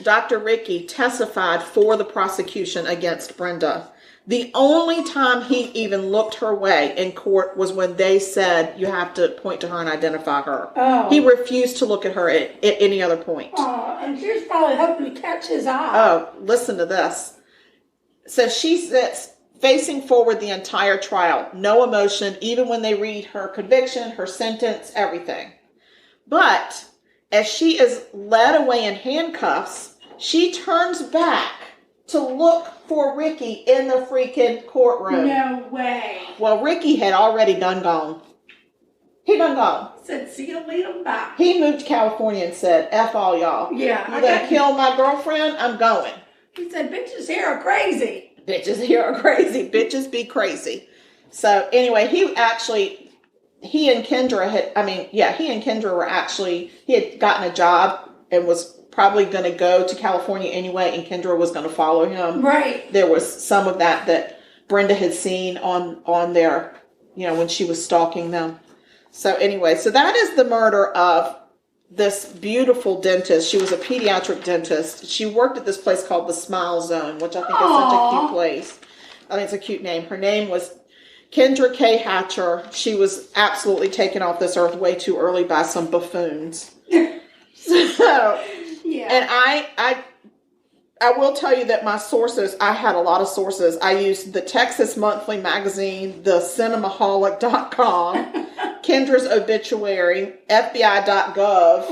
S2: Dr. Ricky testified for the prosecution against Brenda. The only time he even looked her way in court was when they said you have to point to her and identify her.
S1: Oh.
S2: He refused to look at her at any other point.
S1: Oh, and she was probably hoping to catch his eye.
S2: Oh, listen to this. So she sits facing forward the entire trial. No emotion, even when they read her conviction, her sentence, everything. But as she is led away in handcuffs, she turns back to look for Ricky in the freaking courtroom.
S1: No way.
S2: Well, Ricky had already done gone. He done gone.
S1: Said, see you later, bye.
S2: He moved to California and said, F all y'all.
S1: Yeah.
S2: You're going to kill my girlfriend? I'm going.
S1: He said, bitches here are crazy.
S2: Bitches here are crazy. Bitches be crazy. So anyway, he and Kendra were actually, he had gotten a job and was probably going to go to California anyway, and Kendra was going to follow him.
S1: Right.
S2: There was some of that Brenda had seen on their, when she was stalking them. So anyway, so that is the murder of this beautiful dentist. She was a pediatric dentist. She worked at this place called the Smile Zone, which I think is such a cute place. I think it's a cute name. Her name was Kendra K. Hatcher. She was absolutely taken off this earth way too early by some buffoons. So,
S1: yeah.
S2: And I will tell you that my sources, I had a lot of sources. I used the Texas Monthly Magazine, the Cinemaholic.com, Kendra's Obituary, FBI.gov,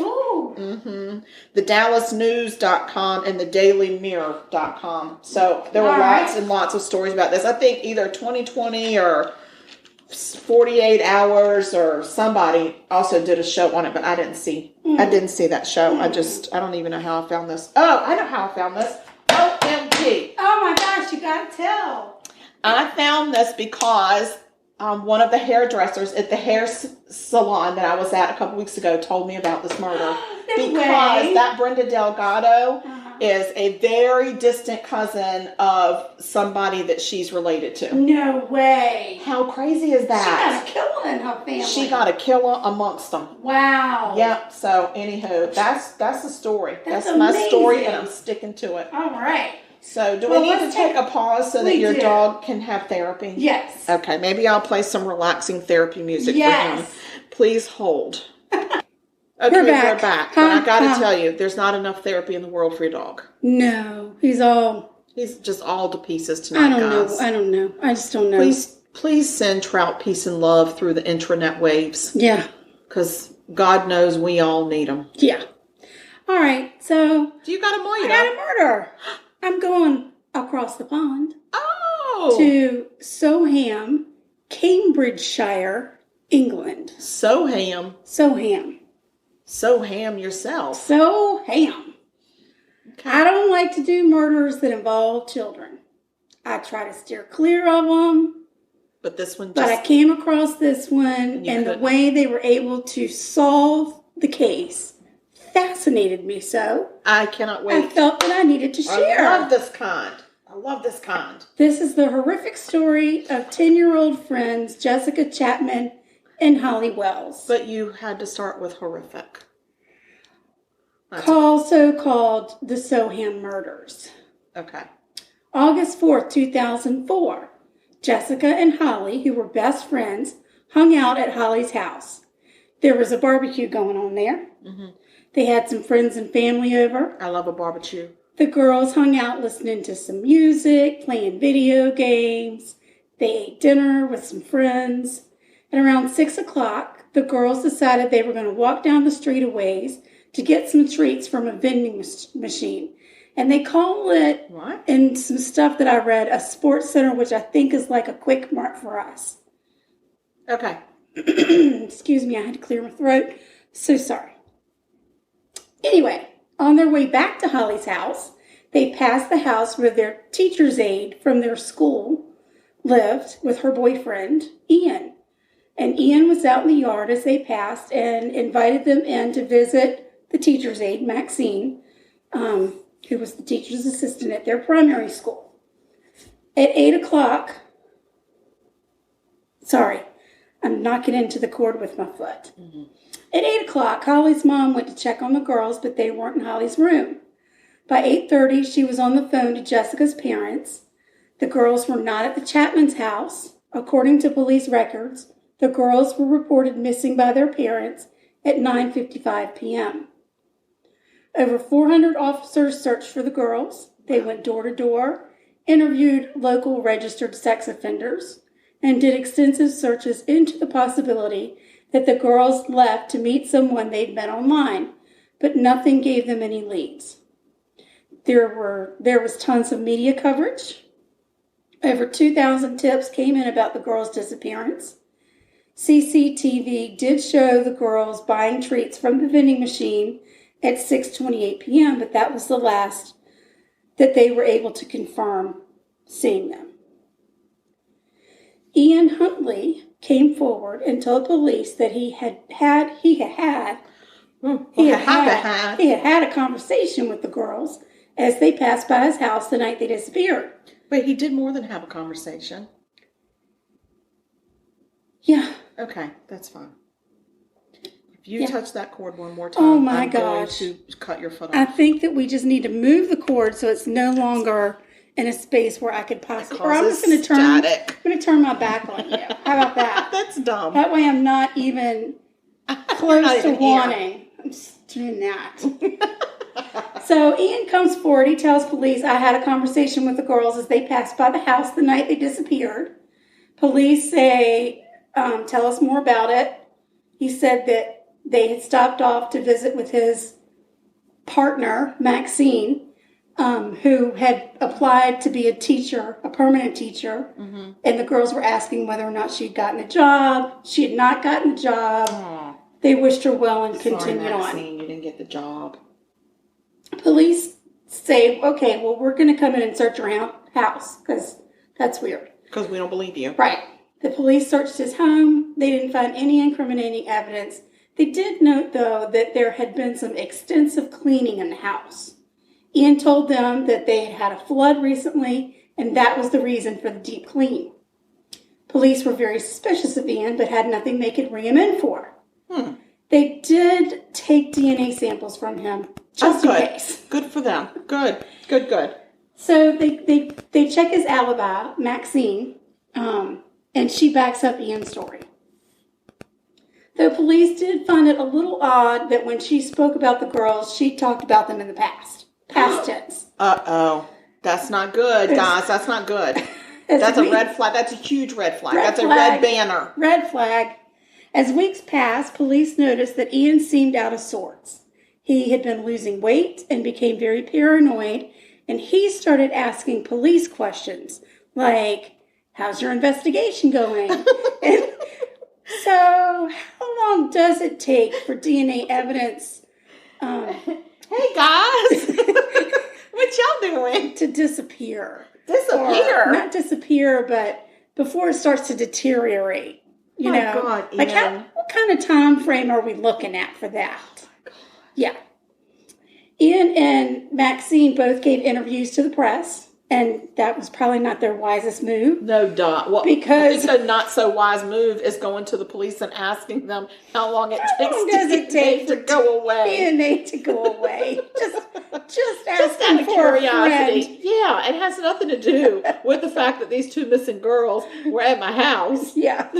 S2: the DallasNews.com, and the DailyMirror.com. So there were lots and lots of stories about this. I think either 2020 or 48 Hours or somebody also did a show on it, but I didn't see that show. I don't even know how I found this. Oh, I know how I found this. OMG.
S1: Oh my gosh, you gotta tell.
S2: I found this because one of the hairdressers at the hair salon that I was at a couple weeks ago told me about this murder. Because that Brenda Delgado is a very distant cousin of somebody that she's related to.
S1: No way.
S2: How crazy is that?
S1: She got a killer in her family.
S2: She got a killer amongst them.
S1: Wow.
S2: Yep. So, anywho, that's the story. That's
S1: amazing.
S2: My story, and I'm sticking to it.
S1: All right.
S2: So, do we need to take a pause so that your dog can have therapy?
S1: Yes.
S2: Okay. Maybe I'll play some relaxing therapy music for him. Please hold. Okay, we're back. But I got to tell you, there's not enough therapy in the world for your dog.
S1: No, he's
S2: just all to pieces tonight, guys.
S1: I don't know. I just don't know.
S2: Please send Trout peace and love through the intranet waves.
S1: Yeah.
S2: Because God knows we all need them.
S1: Yeah. All right. So.
S2: You got a murder.
S1: I got a murder. I'm going across the pond.
S2: Oh.
S1: To Soham, Cambridgeshire, England.
S2: Soham. Yourself.
S1: Soham. Okay. I don't like to do murders that involve children. I try to steer clear of them.
S2: But this one
S1: But I came across this one, and the way they were able to solve the case fascinated me so.
S2: I cannot wait.
S1: I felt that I needed to share.
S2: I love this kind.
S1: This is the horrific story of 10-year-old friends Jessica Chapman and Holly Wells.
S2: But you had to start with horrific.
S1: Also called the Soham Murders.
S2: Okay.
S1: August 4th, 2004. Jessica and Holly, who were best friends, hung out at Holly's house. There was a barbecue going on there. Mm-hmm. They had some friends and family over.
S2: I love a barbecue.
S1: The girls hung out listening to some music, playing video games. They ate dinner with some friends. At around 6 o'clock, the girls decided they were going to walk down the street a ways to get some treats from a vending machine. And they call it,
S2: what?
S1: In some stuff that I read, a sports center, which I think is like a Quick Mart for us.
S2: Okay.
S1: Excuse me, I had to clear my throat. So sorry. Anyway, on their way back to Holly's house, they passed the house where their teacher's aide from their school lived with her boyfriend, Ian. And Ian was out in the yard as they passed and invited them in to visit the teacher's aide, Maxine, who was the teacher's assistant at their primary school. At 8 o'clock, sorry, I'm knocking into the cord with my foot. Mm-hmm. At 8 o'clock, Holly's mom went to check on the girls, but they weren't in Holly's room. By 8:30, she was on the phone to Jessica's parents. The girls were not at the Chapman's house. According to police records, the girls were reported missing by their parents at 9:55 p.m. Over 400 officers searched for the girls. They went door to door, interviewed local registered sex offenders, and did extensive searches into the possibility that the girls left to meet someone they'd met online, but nothing gave them any leads. There was tons of media coverage. Over 2,000 tips came in about the girls' disappearance. CCTV did show the girls buying treats from the vending machine at 6:28 p.m., but that was the last that they were able to confirm seeing them. Ian Huntley came forward and told police that he had had a conversation with the girls as they passed by his house the night they disappeared.
S2: But he did more than have a conversation.
S1: Yeah.
S2: Okay, that's fine. If you touch that cord one more time, I'm going to cut your foot off.
S1: I think that we just need to move the cord so it's no longer in a space where I could possibly. Or I'm just going to turn my back on you. How about that?
S2: That's dumb.
S1: That way I'm not even close to wanting. I'm just doing that. So Ian comes forward. He tells police, I had a conversation with the girls as they passed by the house the night they disappeared. Police say, tell us more about it. He said that they had stopped off to visit with his partner, Maxine, who had applied to be a teacher, a permanent teacher. Mm-hmm. And the girls were asking whether or not she'd gotten a job. She had not gotten a job. Aww. They wished her well and continued on.
S2: Maxine, you didn't get the job.
S1: Police say, okay, well, we're going to come in and search your house because that's weird.
S2: Because we don't believe you.
S1: Right. The police searched his home. They didn't find any incriminating evidence. They did note, though, that there had been some extensive cleaning in the house. Ian told them that they had had a flood recently, and that was the reason for the deep clean. Police were very suspicious of Ian, but had nothing they could ring him in for. They did take DNA samples from him, just in case.
S2: Good for them. Good.
S1: So they check his alibi, Maxine, and she backs up Ian's story. Though police did find it a little odd that when she spoke about the girls, she talked about them in the past tense.
S2: Uh-oh. That's not good, guys. That's not good. That's a red flag. That's a huge red flag. That's a red banner.
S1: Red flag. As weeks passed, police noticed that Ian seemed out of sorts. He had been losing weight and became very paranoid, and he started asking police questions like, how's your investigation going? And so, how long does it take for DNA evidence?
S2: Hey guys, what y'all doing?
S1: To disappear.
S2: Disappear?
S1: Or not disappear, but before it starts to deteriorate. You know,
S2: God,
S1: like what kind of time frame are we looking at for that? Oh, yeah. Ian and Maxine both gave interviews to the press. And that was probably not their wisest move.
S2: No, Dot. Well,
S1: because
S2: I think a not so wise move is going to the police and asking them how long it takes to go away.
S1: DNA to go away. Just
S2: out of curiosity. Yeah, it has nothing to do with the fact that these two missing girls were at my house.
S1: Yeah.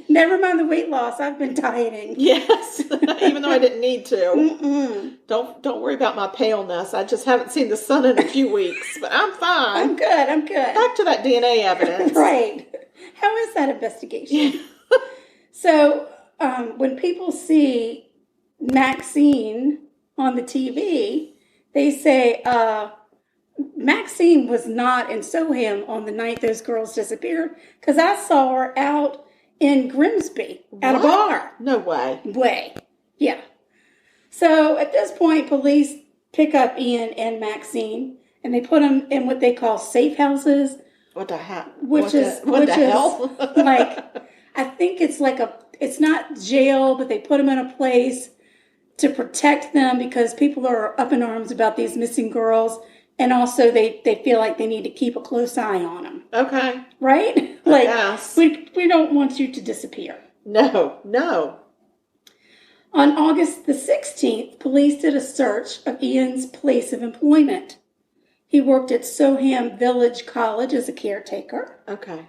S1: Never mind the weight loss. I've been dieting.
S2: Yes, even though I didn't need to. Mm-mm. Don't worry about my paleness. I just haven't seen the sun in a few weeks, but I'm fine.
S1: I'm good.
S2: Back to that DNA evidence.
S1: Right. How is that investigation? Yeah. So when people see Maxine on the TV, they say, Maxine was not in Soham on the night those girls disappeared because I saw her out in Grimsby at a bar.
S2: No way.
S1: Yeah. So at this point, police pick up Ian and Maxine and they put them in what they call safe houses.
S2: What the hell?
S1: What the hell? Like, I think it's like it's not jail, but they put them in a place to protect them because people are up in arms about these missing girls. And also, they feel like they need to keep a close eye on them.
S2: Okay.
S1: Right? Like, we don't want you to disappear.
S2: No.
S1: On August the 16th, police did a search of Ian's place of employment. He worked at Soham Village College as a caretaker.
S2: Okay.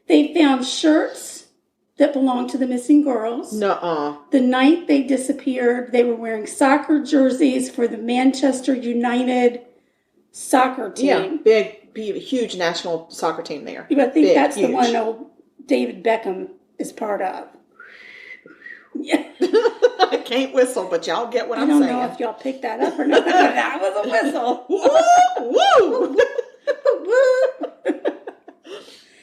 S1: They found shirts that belonged to the missing girls.
S2: Nuh-uh.
S1: The night they disappeared, they were wearing soccer jerseys for the Manchester United soccer team.
S2: Yeah, big, huge national soccer team there.
S1: I think that's huge. The one old David Beckham is part of. Yeah.
S2: I can't whistle, but y'all get what I'm saying.
S1: I don't know if y'all picked that up or not. That was a whistle.
S2: Woo! Woo!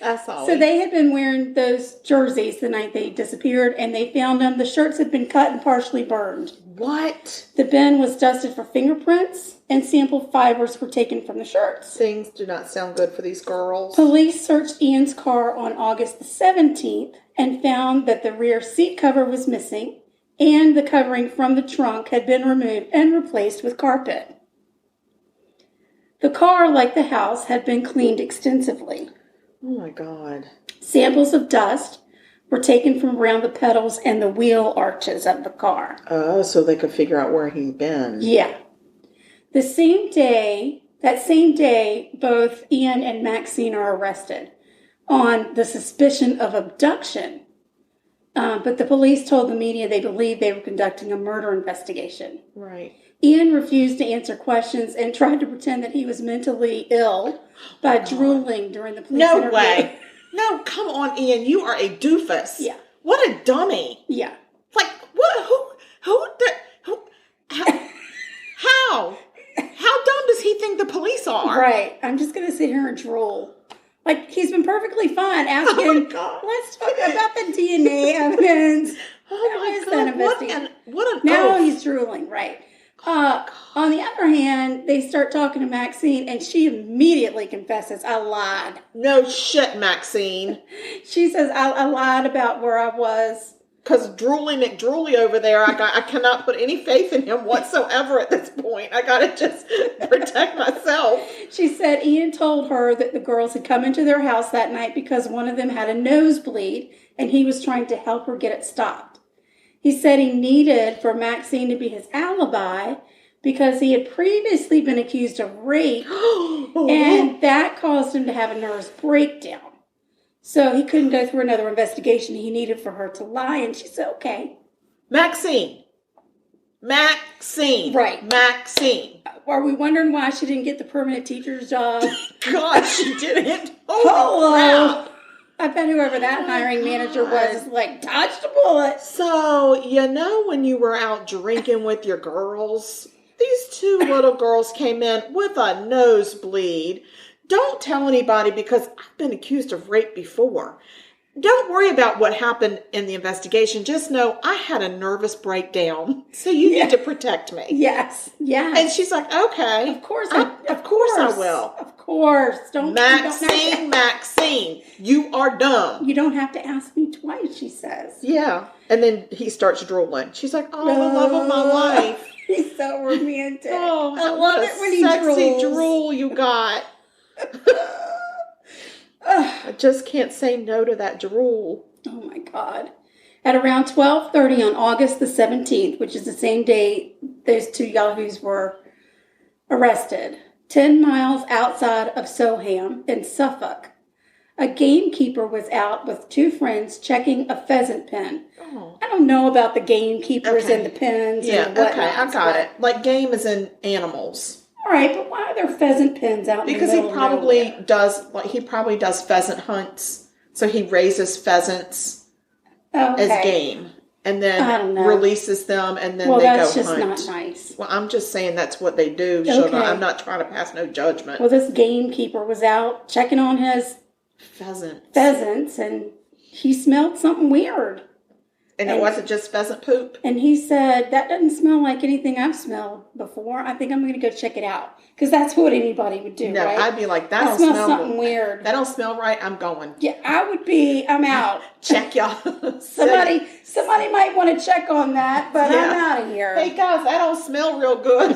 S2: That's all.
S1: So they had been wearing those jerseys the night they disappeared, and they found them. The shirts had been cut and partially burned.
S2: What?
S1: The bin was dusted for fingerprints, and sample fibers were taken from the shirts.
S2: Things do not sound good for these girls.
S1: Police searched Ian's car on August the 17th and found that the rear seat cover was missing, and the covering from the trunk had been removed and replaced with carpet. The car, like the house, had been cleaned extensively.
S2: Oh my God.
S1: Samples of dust were taken from around the pedals and the wheel arches of the car.
S2: Oh, so they could figure out where he'd been.
S1: Yeah. That same day, both Ian and Maxine are arrested on the suspicion of abduction. But the police told the media they believed they were conducting a murder investigation.
S2: Right.
S1: Ian refused to answer questions and tried to pretend that he was mentally ill by drooling during the police interview.
S2: No way. No, come on, Ian. You are a doofus.
S1: Yeah.
S2: What a dummy.
S1: Yeah.
S2: Like, what? How? How dumb does he think the police are?
S1: Right. I'm just going to sit here and drool. Like, he's been perfectly fine asking,
S2: Oh my God.
S1: let's talk about the DNA evidence.
S2: Oh my God. What an
S1: Now
S2: oaf.
S1: he's drooling, right. On the other hand, they start talking to Maxine, and she immediately confesses, I lied.
S2: No shit, Maxine.
S1: She says, I lied about where I was.
S2: Because Drooly McDrooly over there, I cannot put any faith in him whatsoever at this point. I got to just protect myself.
S1: She said Ian told her that the girls had come into their house that night because one of them had a nosebleed, and he was trying to help her get it stopped. He said he needed for Maxine to be his alibi because he had previously been accused of rape, and that caused him to have a nervous breakdown. So he couldn't go through another investigation. He needed for her to lie, and she said, okay.
S2: Maxine.
S1: Right.
S2: Maxine.
S1: Are we wondering why she didn't get the permanent teacher's job?
S2: God, she didn't.
S1: Hello. I bet whoever that hiring manager was like dodged a bullet.
S2: So, when you were out drinking with your girls, these two little girls came in with a nosebleed. Don't tell anybody because I've been accused of rape before. Don't worry about what happened in the investigation. Just know I had a nervous breakdown. So you need to protect me.
S1: Yes.
S2: And she's like, okay.
S1: Of course
S2: I will.
S1: Of course.
S2: Maxine, you are dumb.
S1: You don't have to ask me twice, she says.
S2: Yeah. And then he starts drooling. She's like, oh, the love of my life.
S1: He's so romantic.
S2: Oh,
S1: I love it when he
S2: sexy
S1: drools.
S2: drool you got. I just can't say no to that drool.
S1: Oh my God. At around 12:30 on August the 17th, which is the same day those two yahoos were arrested, 10 miles outside of Soham in Suffolk, a gamekeeper was out with two friends checking a pheasant pen.
S2: Oh.
S1: I don't know about the gamekeepers and the pens and whatnot.
S2: Okay, I got it. Like game is in animals.
S1: All right, but why are there pheasant pens out in the middle of nowhere?
S2: He probably does pheasant hunts. So he raises pheasants as game and then releases them and then they go hunt.
S1: Well, that's just not nice.
S2: Well, I'm just saying that's what they do. Okay. I'm not trying to pass no judgment.
S1: Well, this gamekeeper was out checking on his pheasants and he smelled something weird.
S2: And it wasn't just pheasant poop?
S1: And he said, that doesn't smell like anything I've smelled before. I think I'm going to go check it out. Because that's what anybody would do,
S2: no,
S1: right?
S2: I'd be like, that
S1: I
S2: don't
S1: smell
S2: smell
S1: something weird.
S2: That don't smell right. I'm going.
S1: Yeah, I'm out.
S2: Check y'all.
S1: Somebody might want to check on that, but I'm out of here.
S2: Hey, guys, that don't smell real good.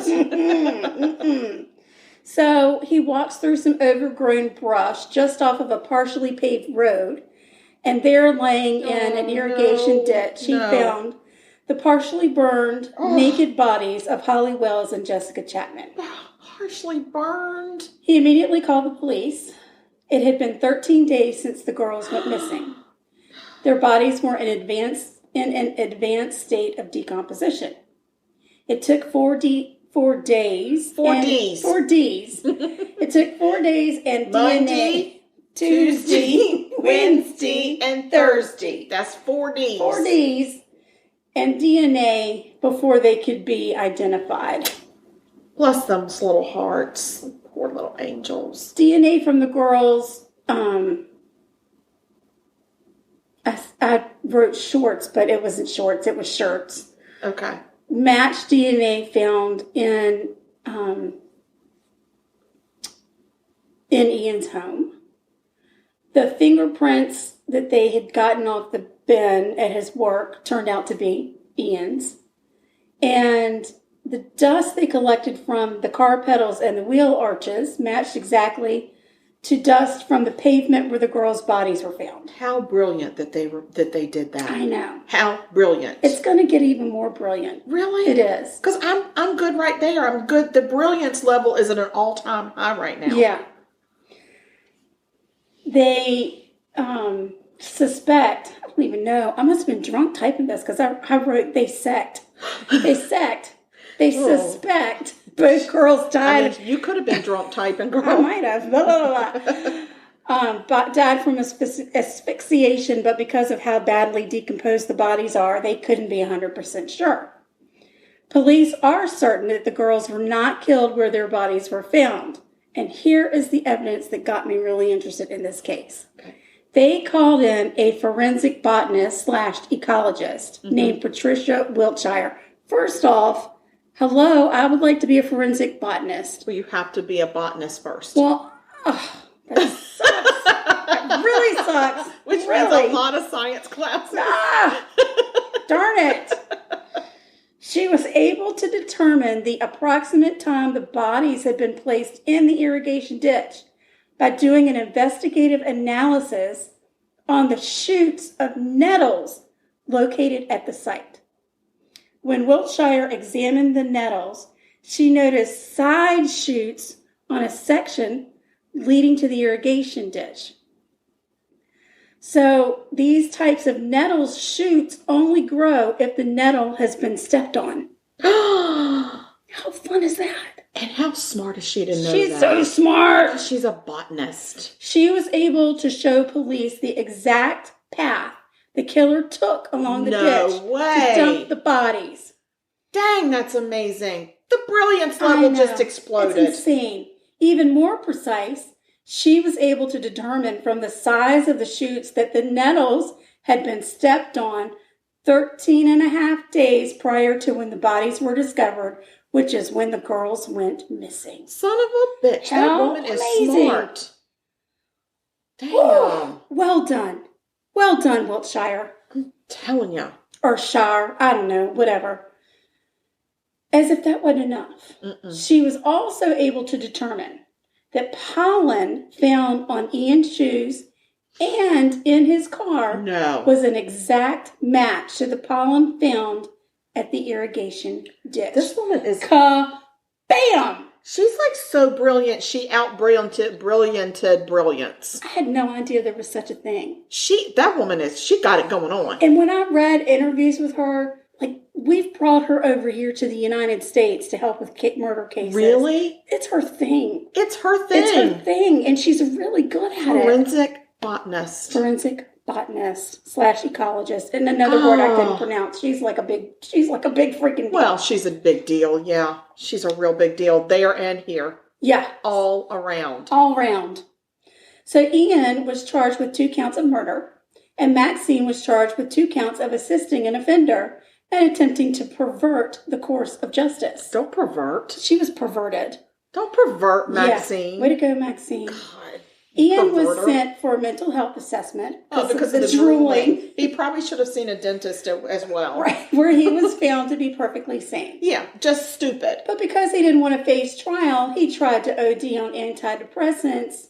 S1: So he walks through some overgrown brush just off of a partially paved road. And there, laying in an irrigation ditch, he found the partially burned, naked bodies of Holly Wells and Jessica Chapman.
S2: Partially burned?
S1: He immediately called the police. It had been 13 days since the girls went missing. Their bodies were in an advanced state of decomposition. It took 4 days. It took 4 days and
S2: Monday,
S1: DNA. Tuesday, Wednesday, and Thursday.
S2: That's 4 days.
S1: 4 days and DNA before they could be identified.
S2: Bless them little hearts. Poor little angels.
S1: DNA from the girls I wrote shorts, but it wasn't shorts. It was shirts.
S2: Okay.
S1: Matched DNA found in Ian's home. The fingerprints that they had gotten off the bin at his work turned out to be Ian's. And the dust they collected from the car pedals and the wheel arches matched exactly to dust from the pavement where the girls' bodies were found.
S2: How brilliant that they did that.
S1: I know.
S2: How brilliant.
S1: It's going to get even more brilliant.
S2: Really?
S1: It is.
S2: Because I'm good right there. I'm good. The brilliance level is at an all-time high right now.
S1: Yeah. They suspect, I don't even know, I must have been drunk typing this because I wrote they sect. They suspect both girls died.
S2: I mean, you could have been drunk typing, girl.
S1: I might have. Blah, blah, blah. But died from asphyxiation, but because of how badly decomposed the bodies are, they couldn't be 100% sure. Police are certain that the girls were not killed where their bodies were found. And here is the evidence that got me really interested in this case. Okay. They called in a forensic botanist / ecologist named Patricia Wiltshire. First off, hello, I would like to be a forensic botanist.
S2: Well, you have to be a botanist first.
S1: Well, that sucks. That really sucks.
S2: Which means a lot of science classes.
S1: Darn it. She was able to determine the approximate time the bodies had been placed in the irrigation ditch by doing an investigative analysis on the shoots of nettles located at the site. When Wiltshire examined the nettles, she noticed side shoots on a section leading to the irrigation ditch. So these types of nettles shoots only grow if the nettle has been stepped on. How fun is that?
S2: And how smart is she to know that?
S1: She's so smart.
S2: She's a botanist.
S1: She was able to show police the exact path the killer took along the ditch to dump the bodies.
S2: Dang, that's amazing. The brilliance level just exploded.
S1: It's insane. Even more precise, she was able to determine from the size of the shoots that the nettles had been stepped on 13 and a half days prior to when the bodies were discovered, which is when the girls went missing.
S2: Son of a bitch. That woman is smart. Damn.
S1: Ooh, well done. Well done, Wiltshire.
S2: I'm telling you.
S1: Or Shire. I don't know. Whatever. As if that wasn't enough. She was also able to determine that pollen found on Ian's shoes and in his car was an exact match to the pollen found at the irrigation ditch.
S2: This woman is...
S1: Bam!
S2: She's like so brilliant, she out-brillianted brilliance.
S1: I had no idea there was such a thing.
S2: She got it going on.
S1: And when I read interviews with her, like, we've brought her over here to the United States to help with murder cases.
S2: Really?
S1: It's her thing.
S2: It's her thing.
S1: And she's really good at it.
S2: Forensic botanist /
S1: ecologist. And another word I couldn't pronounce. She's like a big freaking deal.
S2: Well, she's a big deal, yeah. She's a real big deal there and here.
S1: Yeah.
S2: All around.
S1: So Ian was charged with 2 counts of murder, and Maxine was charged with 2 counts of assisting an offender and attempting to pervert the course of justice.
S2: Don't pervert.
S1: She was perverted.
S2: Don't pervert, Maxine.
S1: Yeah. Way to go, Maxine.
S2: God.
S1: Ian was sent for a mental health assessment.
S2: Because of the drooling. He probably should have seen a dentist as well.
S1: Right, where he was found to be perfectly sane.
S2: Yeah, just stupid.
S1: But because he didn't want to face trial, he tried to OD on antidepressants,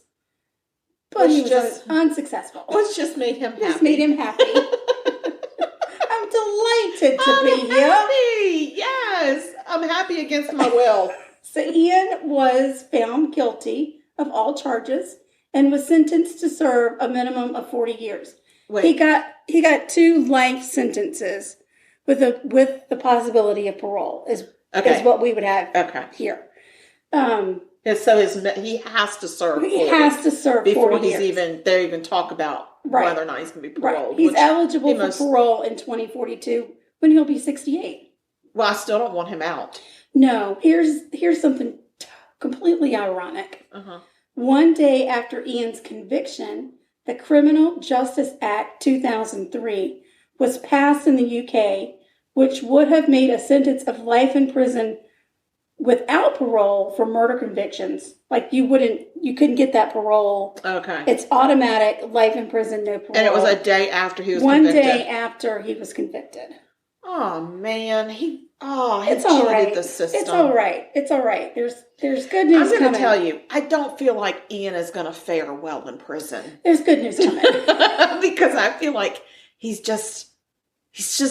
S1: but he was unsuccessful.
S2: Which just made him
S1: happy. I'm delighted to be here.
S2: Happy. Yes, I'm happy against my will.
S1: So Ian was found guilty of all charges and was sentenced to serve a minimum of 40 years. Wait. He got 2 life sentences with the possibility of parole is what we would have here.
S2: So he has to serve.
S1: He has to serve
S2: before
S1: they
S2: even talk about whether or not he's going to be paroled.
S1: Right. He's eligible for parole in 2042 when he'll be 68.
S2: Well, I still don't want him out.
S1: No. Here's something completely ironic. One day after Ian's conviction, the Criminal Justice Act 2003 was passed in the UK, which would have made a sentence of life in prison without parole for murder convictions. Like you couldn't get that parole.
S2: Okay.
S1: It's automatic life in prison, no parole.
S2: And it was a day after he was
S1: convicted. 1
S2: convicted.
S1: day after he was convicted.
S2: Oh man, he
S1: it's
S2: cheated
S1: all right.
S2: the system.
S1: It's all right. It's all right. There's good news coming.
S2: I'm going to tell you, I don't feel like Ian is going to fare well in prison.
S1: There's good news coming.
S2: Because I feel like he's just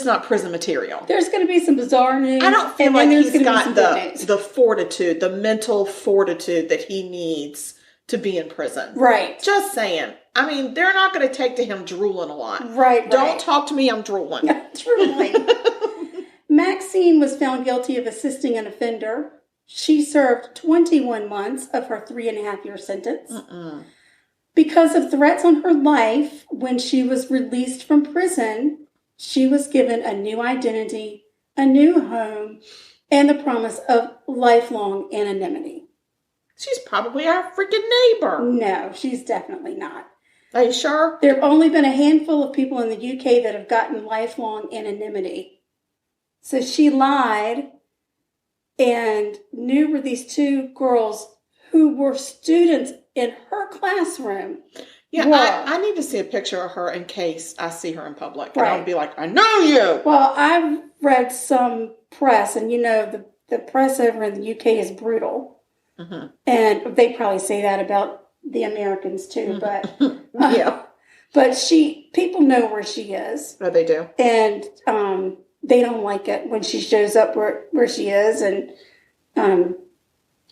S2: not prison material.
S1: There's going to be some bizarre news.
S2: I don't feel like he's got
S1: the
S2: the fortitude, the mental fortitude that he needs to be in prison.
S1: Right.
S2: Just saying. I mean, they're not going to take to him drooling a lot.
S1: Right.
S2: Don't talk to me, I'm drooling.
S1: Drooling. Maxine was found guilty of assisting an offender. She served 21 months of her 3.5-year sentence. Because of threats on her life, when she was released from prison, she was given a new identity, a new home, and the promise of lifelong anonymity.
S2: She's probably our freaking neighbor.
S1: No, she's definitely not.
S2: Are you sure?
S1: There have only been a handful of people in the UK that have gotten lifelong anonymity. So she lied and knew where these two girls who were students in her classroom.
S2: Yeah, I need to see a picture of her in case I see her in public.
S1: Right.
S2: And I'll be like, I know you.
S1: Well, I've read some press, and the press over in the UK is brutal. Mm-hmm. And they probably say that about the Americans too, but
S2: yeah.
S1: But people know where she is.
S2: Oh, they do.
S1: And they don't like it when she shows up where she is, and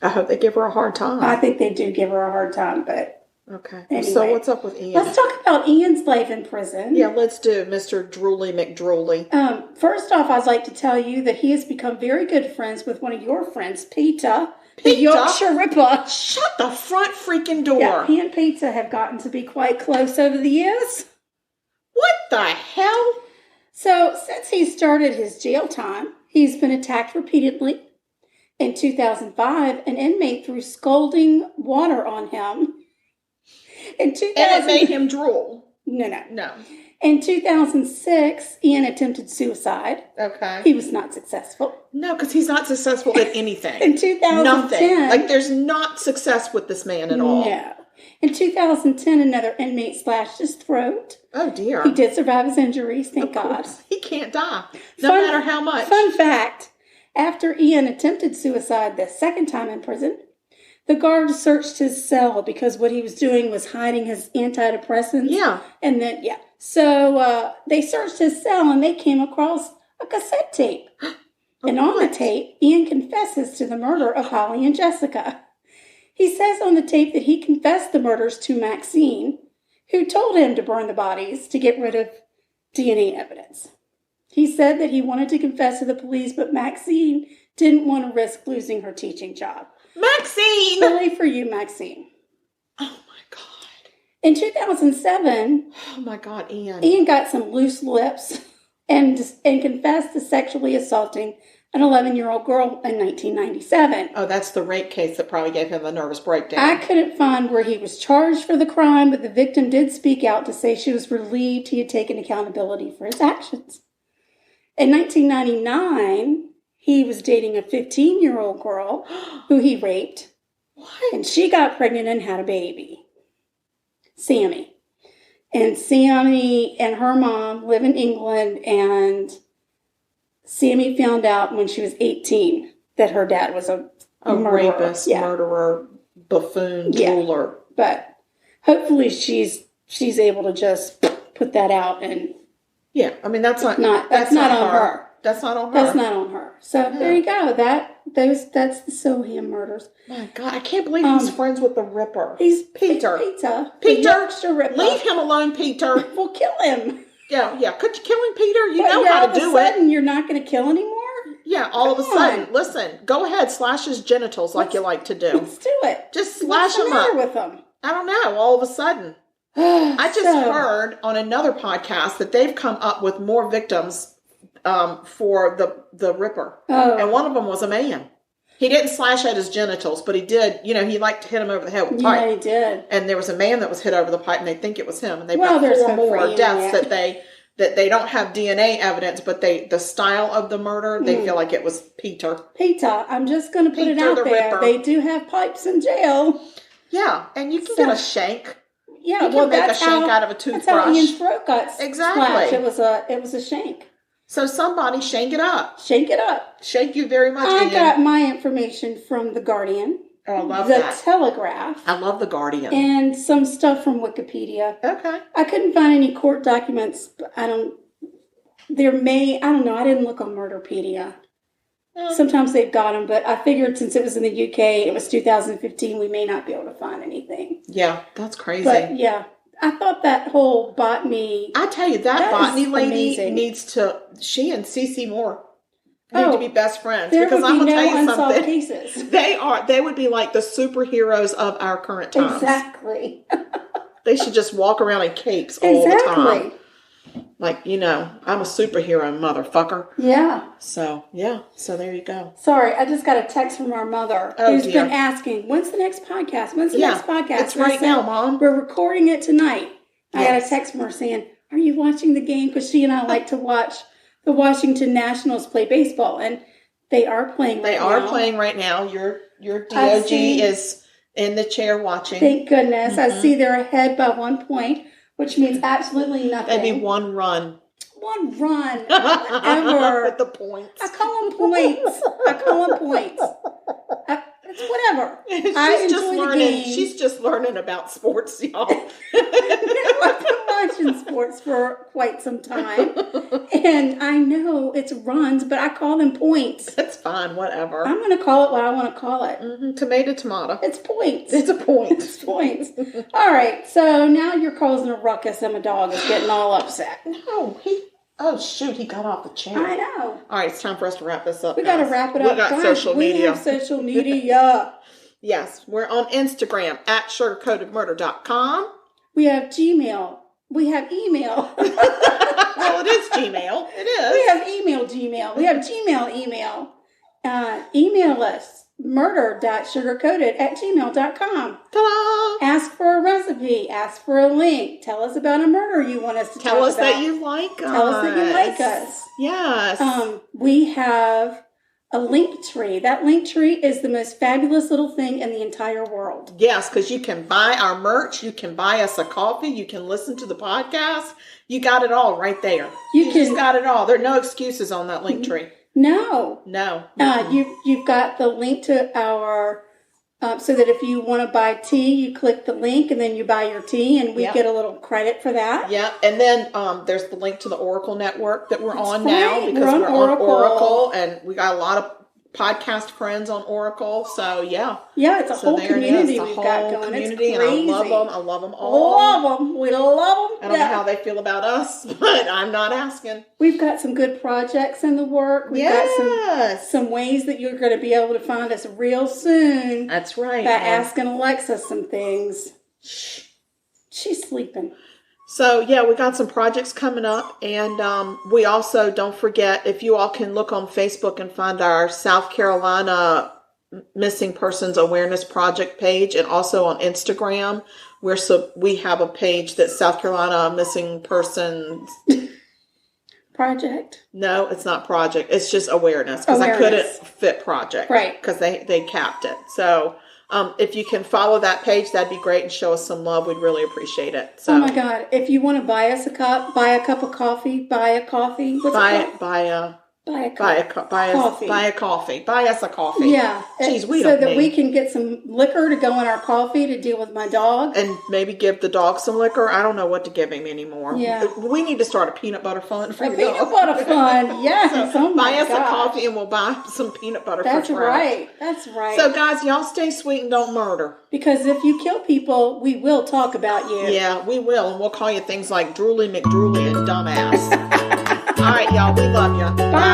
S2: I hope they give her a hard time.
S1: I think they do give her a hard time, but
S2: okay.
S1: Anyway.
S2: So what's up with Ian?
S1: Let's talk about Ian's life in prison.
S2: Yeah, let's do Mr. Drooly McDrooly.
S1: First off, I'd like to tell you that he has become very good friends with one of your friends, Peter. The Yorkshire Ripper.
S2: Shut the front freaking door.
S1: Yeah, he and Peter have gotten to be quite close over the years.
S2: What the hell?
S1: So, since he started his jail time, he's been attacked repeatedly. In 2005, an inmate threw scalding water on him.
S2: And it made him drool.
S1: No. In 2006, Ian attempted suicide.
S2: Okay.
S1: He was not successful.
S2: No, because he's not successful at anything.
S1: In 2010...
S2: Nothing. Like, there's not success with this man at all.
S1: No. In 2010, another inmate slashed his throat.
S2: Oh, dear.
S1: He did survive his injuries, thank God.
S2: He can't die, no matter how much.
S1: Fun fact, after Ian attempted suicide the second time in prison, the guards searched his cell because what he was doing was hiding his antidepressants.
S2: Yeah.
S1: And then, So they searched his cell and they came across a cassette tape. And on the tape, Ian confesses to the murder of Holly and Jessica. He says on the tape that he confessed the murders to Maxine, who told him to burn the bodies to get rid of DNA evidence. He said that he wanted to confess to the police, but Maxine didn't want to risk losing her teaching job.
S2: Maxine!
S1: Bully for you, Maxine.
S2: Oh, my God.
S1: In 2007...
S2: Oh, my God, Ian.
S1: Ian got some loose lips and confessed to sexually assaulting an 11-year-old girl in 1997.
S2: Oh, that's the rape case that probably gave him a nervous breakdown.
S1: I couldn't find where he was charged for the crime, but the victim did speak out to say she was relieved he had taken accountability for his actions. In 1999, he was dating a 15-year-old girl who he raped.
S2: What?
S1: And she got pregnant and had a baby. Sammy. And Sammy and her mom live in England, and Sammy found out when she was 18 that her dad was a murderer.
S2: Rapist, murderer, buffoon, drooler.
S1: But hopefully she's able to just put that out and...
S2: Yeah, I mean, that's not
S1: on her.
S2: That's not on her.
S1: That's not on her. So there you go. That's the Soham Murders.
S2: My God, I can't believe he's friends with the Ripper.
S1: He's
S2: Peter.
S1: Peter. Ripper.
S2: Leave him alone, Peter.
S1: We'll kill him.
S2: Yeah. Could you kill him, Peter? You know how to do it.
S1: All of a sudden, you're not going to kill anymore?
S2: Yeah, all of a sudden. Listen, go ahead, slash his genitals like you like to do.
S1: Let's do it.
S2: Just slash him up.
S1: What's the matter with him?
S2: I don't know. All of a sudden. I just heard on another podcast that they've come up with more victims for the Ripper.
S1: Oh.
S2: And one of them was a man. He didn't slash at his genitals, but he did, he liked to hit him over the head with a pipe.
S1: Yeah, he did.
S2: And there was a man that was hit over the pipe, and they think it was him. And they've
S1: Well,
S2: got
S1: there's
S2: 4
S1: hope
S2: more
S1: for
S2: deaths
S1: you,
S2: that they don't have DNA evidence, but the style of the murder, they feel like it was Peter.
S1: Peter, I'm just going to put it out there.
S2: Ripper.
S1: They do have pipes in jail.
S2: Yeah, and you can get a shank.
S1: Yeah,
S2: you can make a shank out of a toothbrush.
S1: That's how Ian's throat got splashed. It was a shank.
S2: So somebody shank it up.
S1: Shake it up.
S2: Shake you very much,
S1: I
S2: Ian.
S1: got my information from The Guardian.
S2: Oh, I love
S1: that. The Telegraph.
S2: I love The Guardian.
S1: And some stuff from Wikipedia.
S2: Okay.
S1: I couldn't find any court documents. But I don't know. I didn't look on Murderpedia. Sometimes they've got them, but I figured since it was in the UK, it was 2015, we may not be able to find anything.
S2: Yeah, that's crazy.
S1: But yeah, I thought that whole botany.
S2: I tell you, that botany lady
S1: amazing.
S2: she and Cece Moore need to be best friends.
S1: There
S2: because
S1: would
S2: I'm
S1: be
S2: going to
S1: no
S2: tell you
S1: unsolved
S2: something.
S1: cases.
S2: They would be like the superheroes of our current times.
S1: Exactly.
S2: They should just walk around in capes all the time. Like, I'm a superhero, motherfucker.
S1: Yeah.
S2: So, yeah. So, there you go.
S1: Sorry, I just got a text from our mother who's been asking, when's the next podcast? When's the next podcast?
S2: It's right now, Mom.
S1: We're recording it tonight. Yes. I got a text from her saying, are you watching the game? Because she and I like to watch the Washington Nationals play baseball. And they are playing right now. They are
S2: playing right now. Your DOG is in the chair watching.
S1: Thank goodness. Mm-hmm. I see they're ahead by 1 point. Which means absolutely nothing.
S2: That'd be 1 run.
S1: 1 run. Ever.
S2: With the points.
S1: I call them points. It's whatever.
S2: She's just learning about sports, y'all.
S1: I've been watching sports for quite some time. And I know it's runs, but I call them points.
S2: That's fine, whatever.
S1: I'm going to call it what I want to call it.
S2: Mm-hmm. Tomato.
S1: It's points.
S2: It's a point.
S1: It's points. All right, so now you're causing a ruckus and my dog is getting all upset.
S2: No, oh shoot, he got off the chair.
S1: I know.
S2: All right, it's time for us to wrap this up.
S1: We got to wrap it up.
S2: We got social media.
S1: We have social media.
S2: Yes, we're on Instagram at sugarcoatedmurder.com.
S1: We have Gmail. We have email.
S2: Well, it is Gmail. It is.
S1: We have Gmail. We have Gmail email. Email us, murder.sugarcoated@gmail.com.
S2: Ta-da!
S1: Ask for a recipe. Ask for a link. Tell us about a murder you want us to talk about.
S2: Tell us that you like us.
S1: Tell us that you like us.
S2: Yes.
S1: We have a link tree. That link tree is the most fabulous little thing in the entire world.
S2: Yes, because you can buy our merch. You can buy us a coffee. You can listen to the podcast. You got it all right there. You just got it all. There are no excuses on that link tree.
S1: No.
S2: Mm-hmm.
S1: You've got the link to our, so that if you want to buy tea, you click the link and then you buy your tea and we get a little credit for that.
S2: Yeah. And then there's the link to the Oracle network that we're on now because we're on Oracle and we got a lot of podcast friends on Oracle. So yeah.
S1: Yeah, it's a whole community we've got going.
S2: Community,
S1: it's crazy.
S2: And I love them all.
S1: Love them. We love them.
S2: I don't know how they feel about us, but I'm not asking.
S1: We've got some good projects in the work. We've got some ways that you're going to be able to find us real soon.
S2: That's right.
S1: By asking Alexa some things. She's sleeping.
S2: So, yeah, we got some projects coming up. And we also, don't forget, if you all can look on Facebook and find our South Carolina Missing Persons Awareness Project page. And also on Instagram, we have a page that's South Carolina Missing Persons...
S1: Project?
S2: No, it's not project. It's just awareness. Because I couldn't fit project.
S1: Right.
S2: Because they capped it. So... if you can follow that page, that'd be great and show us some love. We'd really appreciate it. So,
S1: oh my God. If you want to buy us a cup, buy a cup of coffee, buy a coffee. What's it called? Buy us a coffee. Yeah.
S2: Jeez,
S1: so that we can get some liquor to go in our coffee to deal with my dog.
S2: And maybe give the dog some liquor. I don't know what to give him anymore.
S1: Yeah.
S2: We need to start a peanut butter fund for
S1: a peanut butter fund. Yes.
S2: So buy us a coffee and we'll buy some peanut butter
S1: That's
S2: for
S1: right. That's right.
S2: So guys, y'all stay sweet and don't murder.
S1: Because if you kill people, we will talk about you.
S2: Yeah, we will. And we'll call you things like Drooly McDrooly and Dumbass. All right, y'all. We love you.
S1: Bye.